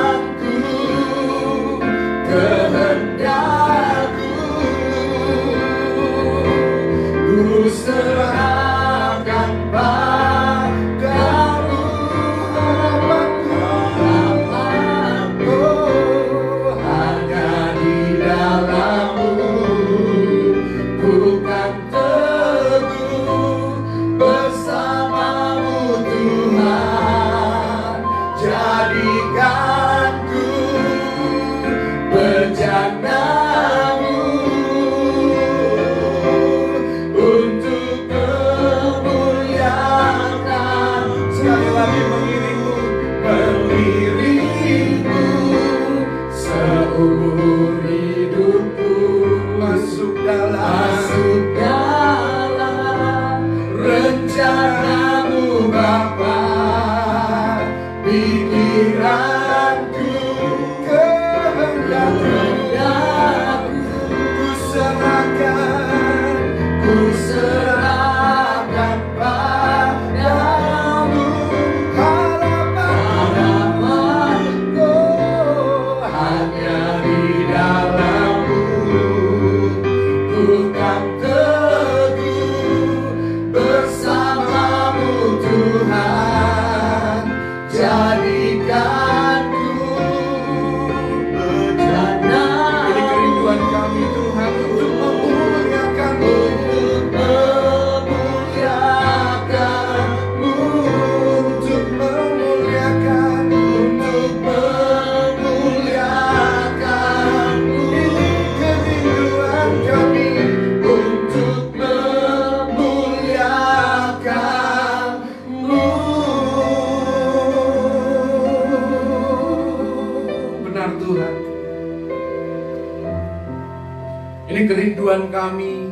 Ini kerinduan kami,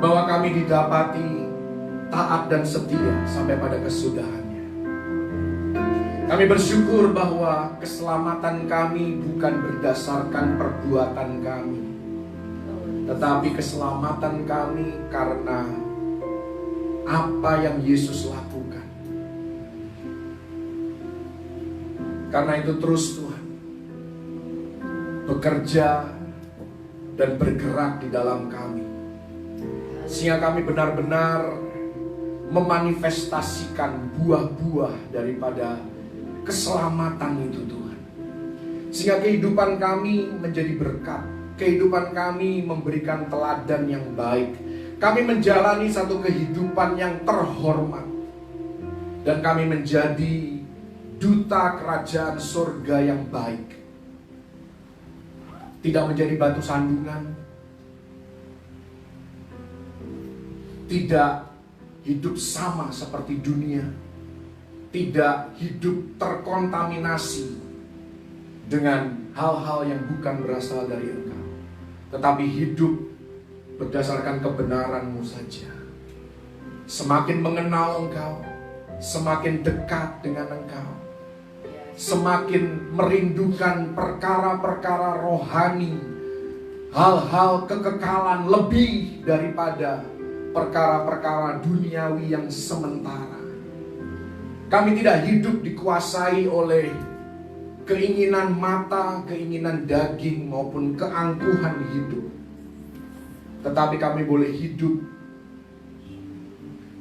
bahwa kami didapati taat dan setia sampai pada kesudahannya. Kami bersyukur bahwa keselamatan kami bukan berdasarkan perbuatan kami, tetapi keselamatan kami karena apa yang Yesus lakukan. Karena itu terus Tuhan bekerja dan bergerak di dalam kami, sehingga kami benar-benar memanifestasikan buah-buah daripada keselamatan itu Tuhan. Sehingga kehidupan kami menjadi berkat, kehidupan kami memberikan teladan yang baik. Kami menjalani satu kehidupan yang terhormat, dan kami menjadi duta kerajaan surga yang baik. Tidak menjadi batu sandungan, tidak hidup sama seperti dunia, tidak hidup terkontaminasi dengan hal-hal yang bukan berasal dari Engkau, tetapi hidup berdasarkan kebenaran-Mu saja. Semakin mengenal Engkau, semakin dekat dengan Engkau, semakin merindukan perkara-perkara rohani, hal-hal kekekalan lebih daripada perkara-perkara duniawi yang sementara. Kami tidak hidup dikuasai oleh keinginan mata, keinginan daging maupun keangkuhan hidup, tetapi kami boleh hidup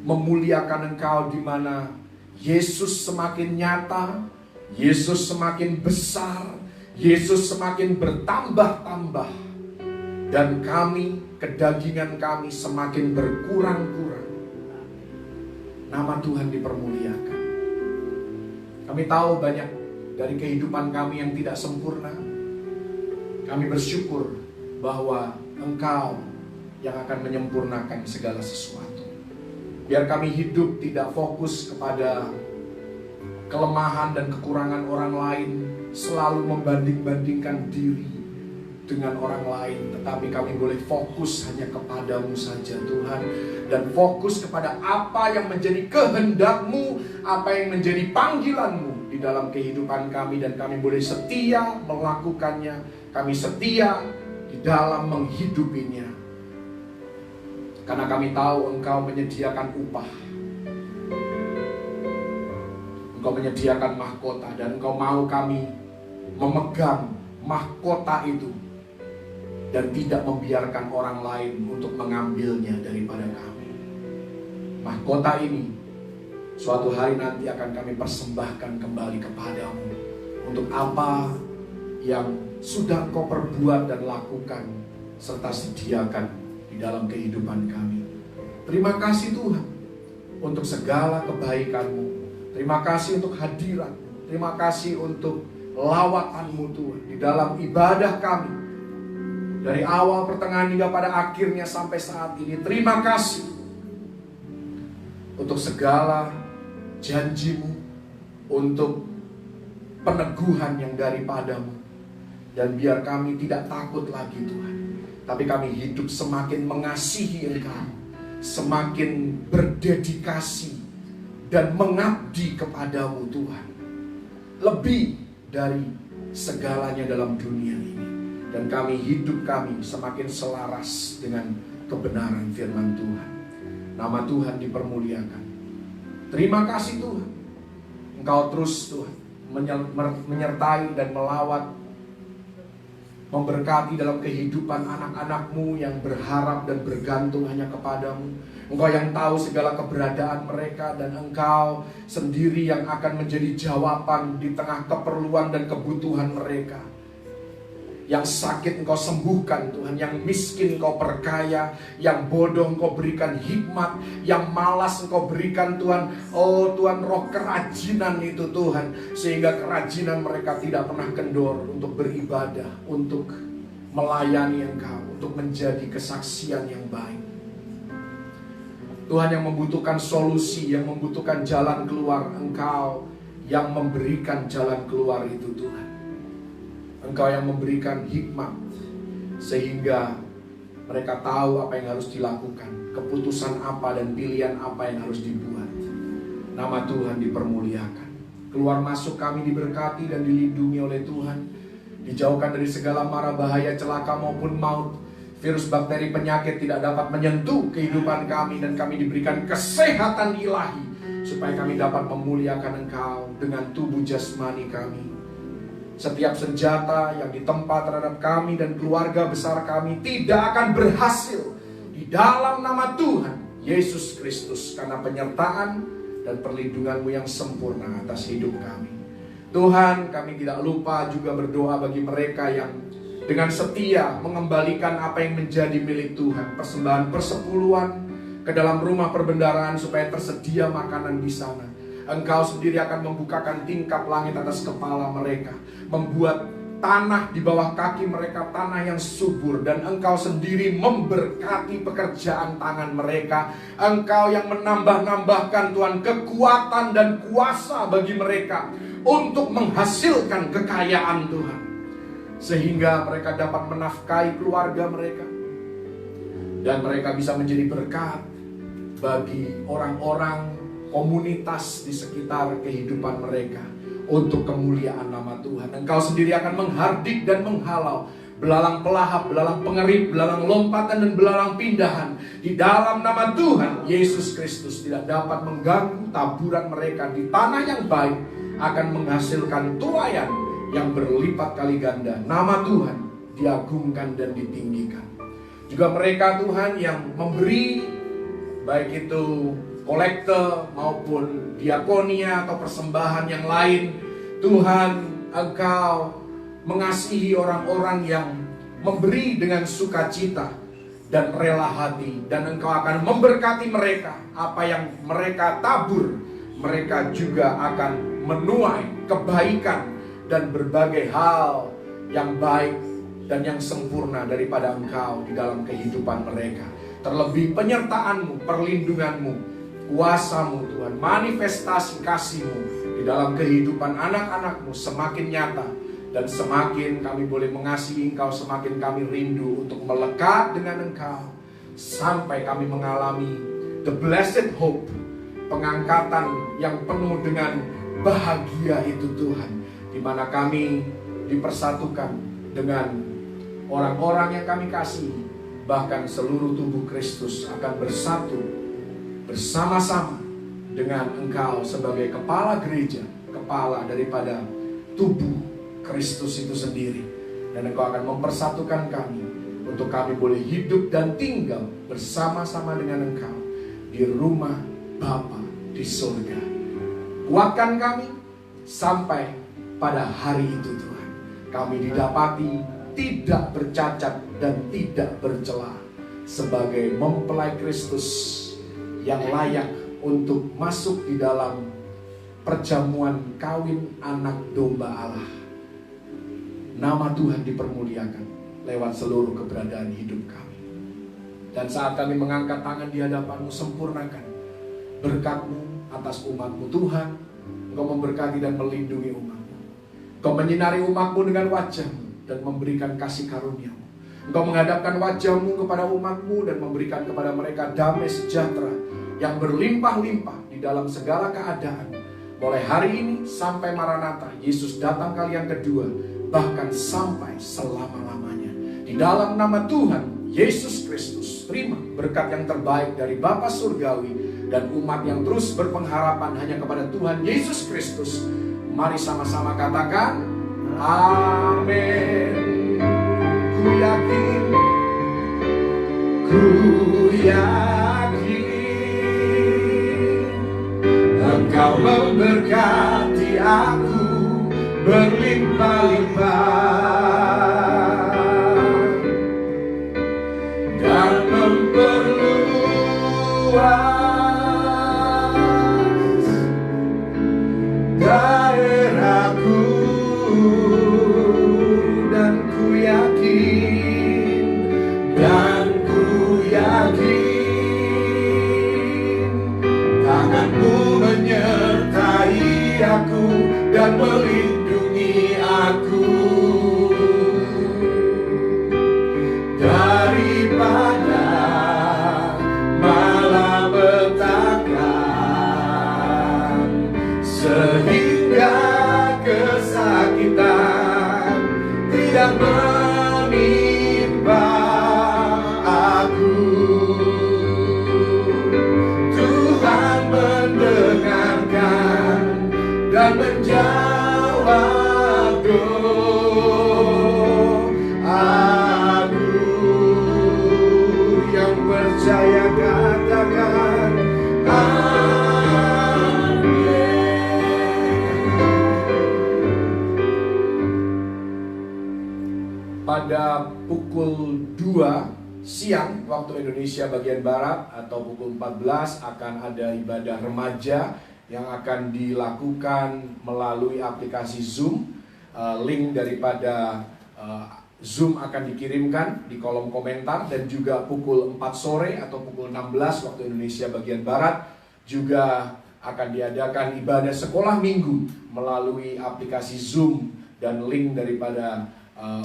memuliakan Engkau, di mana Yesus semakin nyata, Yesus semakin besar, Yesus semakin bertambah-tambah, dan kami, kedagingan kami semakin berkurang-kurang. Nama Tuhan dipermuliakan. Kami tahu banyak dari kehidupan kami yang tidak sempurna. Kami bersyukur bahwa Engkau yang akan menyempurnakan segala sesuatu. Biar kami hidup tidak fokus kepada kelemahan dan kekurangan orang lain, selalu membanding-bandingkan diri dengan orang lain, tetapi kami boleh fokus hanya kepadamu saja Tuhan, dan fokus kepada apa yang menjadi kehendak-Mu, apa yang menjadi panggilan-Mu di dalam kehidupan kami, dan kami boleh setia melakukannya, kami setia di dalam menghidupinya, karena kami tahu Engkau menyediakan upah, Engkau menyediakan mahkota, dan Engkau mau kami memegang mahkota itu dan tidak membiarkan orang lain untuk mengambilnya daripada kami. Mahkota ini suatu hari nanti akan kami persembahkan kembali kepadamu untuk apa yang sudah Engkau perbuat dan lakukan serta sediakan di dalam kehidupan kami. Terima kasih Tuhan untuk segala kebaikan-Mu. Terima kasih untuk hadirat. Terima kasih untuk lawatan-Mu Tuhan di dalam ibadah kami, dari awal, pertengahan, hingga pada akhirnya sampai saat ini. Terima kasih untuk segala janji-Mu, untuk peneguhan yang daripada-Mu. Dan biar kami tidak takut lagi Tuhan, tapi kami hidup semakin mengasihi Engkau, semakin berdedikasi dan mengabdi kepadamu Tuhan, lebih dari segalanya dalam dunia ini. Dan hidup kami semakin selaras dengan kebenaran firman Tuhan. Nama Tuhan dipermuliakan. Terima kasih Tuhan, Engkau terus Tuhan menyertai dan melawat, memberkati dalam kehidupan anak-anak-Mu yang berharap dan bergantung hanya kepadamu. Engkau yang tahu segala keberadaan mereka, dan Engkau sendiri yang akan menjadi jawaban di tengah keperluan dan kebutuhan mereka. Yang sakit Engkau sembuhkan Tuhan, yang miskin Engkau perkaya, yang bodoh Engkau berikan hikmat, yang malas Engkau berikan Tuhan. Oh Tuhan, roh kerajinan itu Tuhan, sehingga kerajinan mereka tidak pernah kendor untuk beribadah, untuk melayani Engkau, untuk menjadi kesaksian yang baik. Tuhan yang membutuhkan solusi, yang membutuhkan jalan keluar, Engkau yang memberikan jalan keluar itu Tuhan. Engkau yang memberikan hikmat, sehingga mereka tahu apa yang harus dilakukan, keputusan apa dan pilihan apa yang harus dibuat. Nama Tuhan dipermuliakan. Keluar masuk kami diberkati dan dilindungi oleh Tuhan. Dijauhkan dari segala mara bahaya, celaka maupun maut. Virus, bakteri, penyakit tidak dapat menyentuh kehidupan kami, dan kami diberikan kesehatan ilahi supaya kami dapat memuliakan Engkau dengan tubuh jasmani kami. Setiap senjata yang ditempa terhadap kami dan keluarga besar kami tidak akan berhasil di dalam nama Tuhan Yesus Kristus, karena penyertaan dan perlindungan-Mu yang sempurna atas hidup kami. Tuhan, kami tidak lupa juga berdoa bagi mereka yang dengan setia mengembalikan apa yang menjadi milik Tuhan, persembahan persepuluhan ke dalam rumah perbendaharaan supaya tersedia makanan di sana. Engkau sendiri akan membukakan tingkap langit atas kepala mereka, membuat tanah di bawah kaki mereka tanah yang subur, dan Engkau sendiri memberkati pekerjaan tangan mereka. Engkau yang menambah-nambahkan Tuhan kekuatan dan kuasa bagi mereka untuk menghasilkan kekayaan Tuhan, sehingga mereka dapat menafkahi keluarga mereka, dan mereka bisa menjadi berkat bagi orang-orang komunitas di sekitar kehidupan mereka untuk kemuliaan nama Tuhan. Engkau sendiri akan menghardik dan menghalau belalang pelahap, belalang pengerit, belalang lompatan, dan belalang pindahan di dalam nama Tuhan Yesus Kristus. Tidak dapat mengganggu taburan mereka di tanah yang baik, akan menghasilkan tuaian yang berlipat kali ganda. Nama Tuhan diagungkan dan ditinggikan. Juga mereka Tuhan yang memberi, baik itu kolekte maupun diakonia atau persembahan yang lain, Tuhan, Engkau mengasihi orang-orang yang memberi dengan sukacita dan rela hati, dan Engkau akan memberkati mereka. Apa yang mereka tabur, mereka juga akan menuai kebaikan dan berbagai hal yang baik dan yang sempurna daripada Engkau di dalam kehidupan mereka. Terlebih penyertaan-Mu, perlindungan-Mu, kuasa-Mu Tuhan, manifestasi kasih-Mu di dalam kehidupan anak-anak-Mu semakin nyata, dan semakin kami boleh mengasihi Engkau, semakin kami rindu untuk melekat dengan Engkau, sampai kami mengalami the blessed hope, pengangkatan yang penuh dengan bahagia itu Tuhan, di mana kami dipersatukan dengan orang-orang yang kami kasihi. Bahkan seluruh tubuh Kristus akan bersatu bersama-sama dengan Engkau sebagai kepala gereja, kepala daripada tubuh Kristus itu sendiri. Dan Engkau akan mempersatukan kami untuk kami boleh hidup dan tinggal bersama-sama dengan Engkau di rumah Bapa di surga. Kuatkan kami sampai pada hari itu Tuhan, kami didapati tidak bercacat dan tidak bercela sebagai mempelai Kristus yang layak untuk masuk di dalam perjamuan kawin anak domba Allah. Nama Tuhan dipermuliakan lewat seluruh keberadaan hidup kami. Dan saat kami mengangkat tangan di hadapan-Mu, sempurnakan berkat-Mu atas umat-Mu Tuhan. Engkau memberkati dan melindungi umat-Mu. Engkau menyinari umat-Mu dengan wajah-Mu dan memberikan kasih karunia-Mu. Engkau menghadapkan wajah-Mu kepada umat-Mu dan memberikan kepada mereka damai sejahtera yang berlimpah-limpah di dalam segala keadaan. Mulai hari ini sampai Maranatha, Yesus datang kali yang kedua, bahkan sampai selama-lamanya. Di dalam nama Tuhan Yesus Kristus, terima berkat yang terbaik dari Bapa Surgawi, dan umat yang terus berpengharapan hanya kepada Tuhan Yesus Kristus. Mari sama-sama katakan amin. Ku yakin, Engkau memberkati aku berlimpah-limpah dan memperluas daerahku, dan ku yakin tangan-Mu menyertai aku dan melindungi aku. menimpa aku. Tuhan mendengarkan dan menjawab doaku. Yang percaya katakan pada pukul 2 siang waktu Indonesia bagian Barat atau pukul 14 akan ada ibadah remaja yang akan dilakukan melalui aplikasi Zoom. Link daripada Zoom akan dikirimkan di kolom komentar, dan juga pukul 4 sore atau pukul 16 waktu Indonesia bagian Barat juga akan diadakan ibadah sekolah minggu melalui aplikasi Zoom, dan link daripada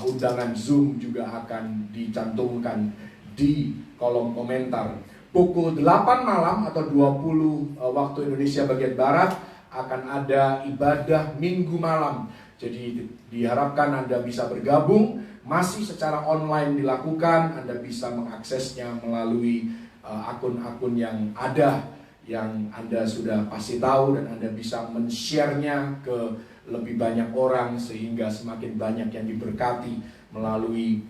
undangan Zoom juga akan dicantumkan di kolom komentar. Pukul 8 malam atau 20 waktu Indonesia bagian Barat akan ada ibadah minggu malam. Jadi diharapkan Anda bisa bergabung, masih secara online dilakukan. Anda bisa mengaksesnya melalui akun-akun yang ada, yang Anda sudah pasti tahu, dan Anda bisa men-share-nya ke lebih banyak orang sehingga semakin banyak yang diberkati melalui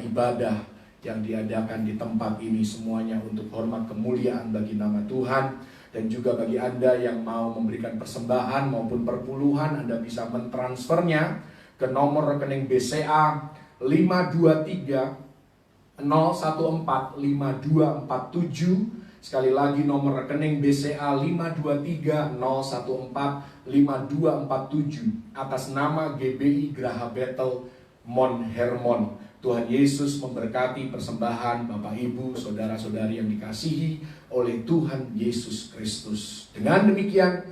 ibadah yang diadakan di tempat ini, semuanya untuk hormat kemuliaan bagi nama Tuhan. Dan juga bagi Anda yang mau memberikan persembahan maupun perpuluhan, Anda bisa mentransfernya ke nomor rekening BCA 523 014 5247. Sekali lagi nomor rekening BCA 523 014 5247 atas nama GBI Graha Bethel Mount Hermon. Tuhan Yesus memberkati persembahan Bapak Ibu, saudara-saudari yang dikasihi oleh Tuhan Yesus Kristus. Dengan demikian,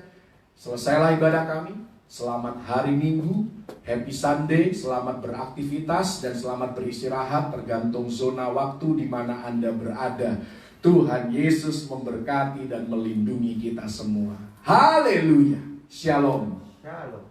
selesailah ibadah kami. Selamat hari Minggu, Happy Sunday, selamat beraktivitas dan selamat beristirahat tergantung zona waktu di mana Anda berada. Tuhan Yesus memberkati dan melindungi kita semua. Haleluya. Shalom. Shalom.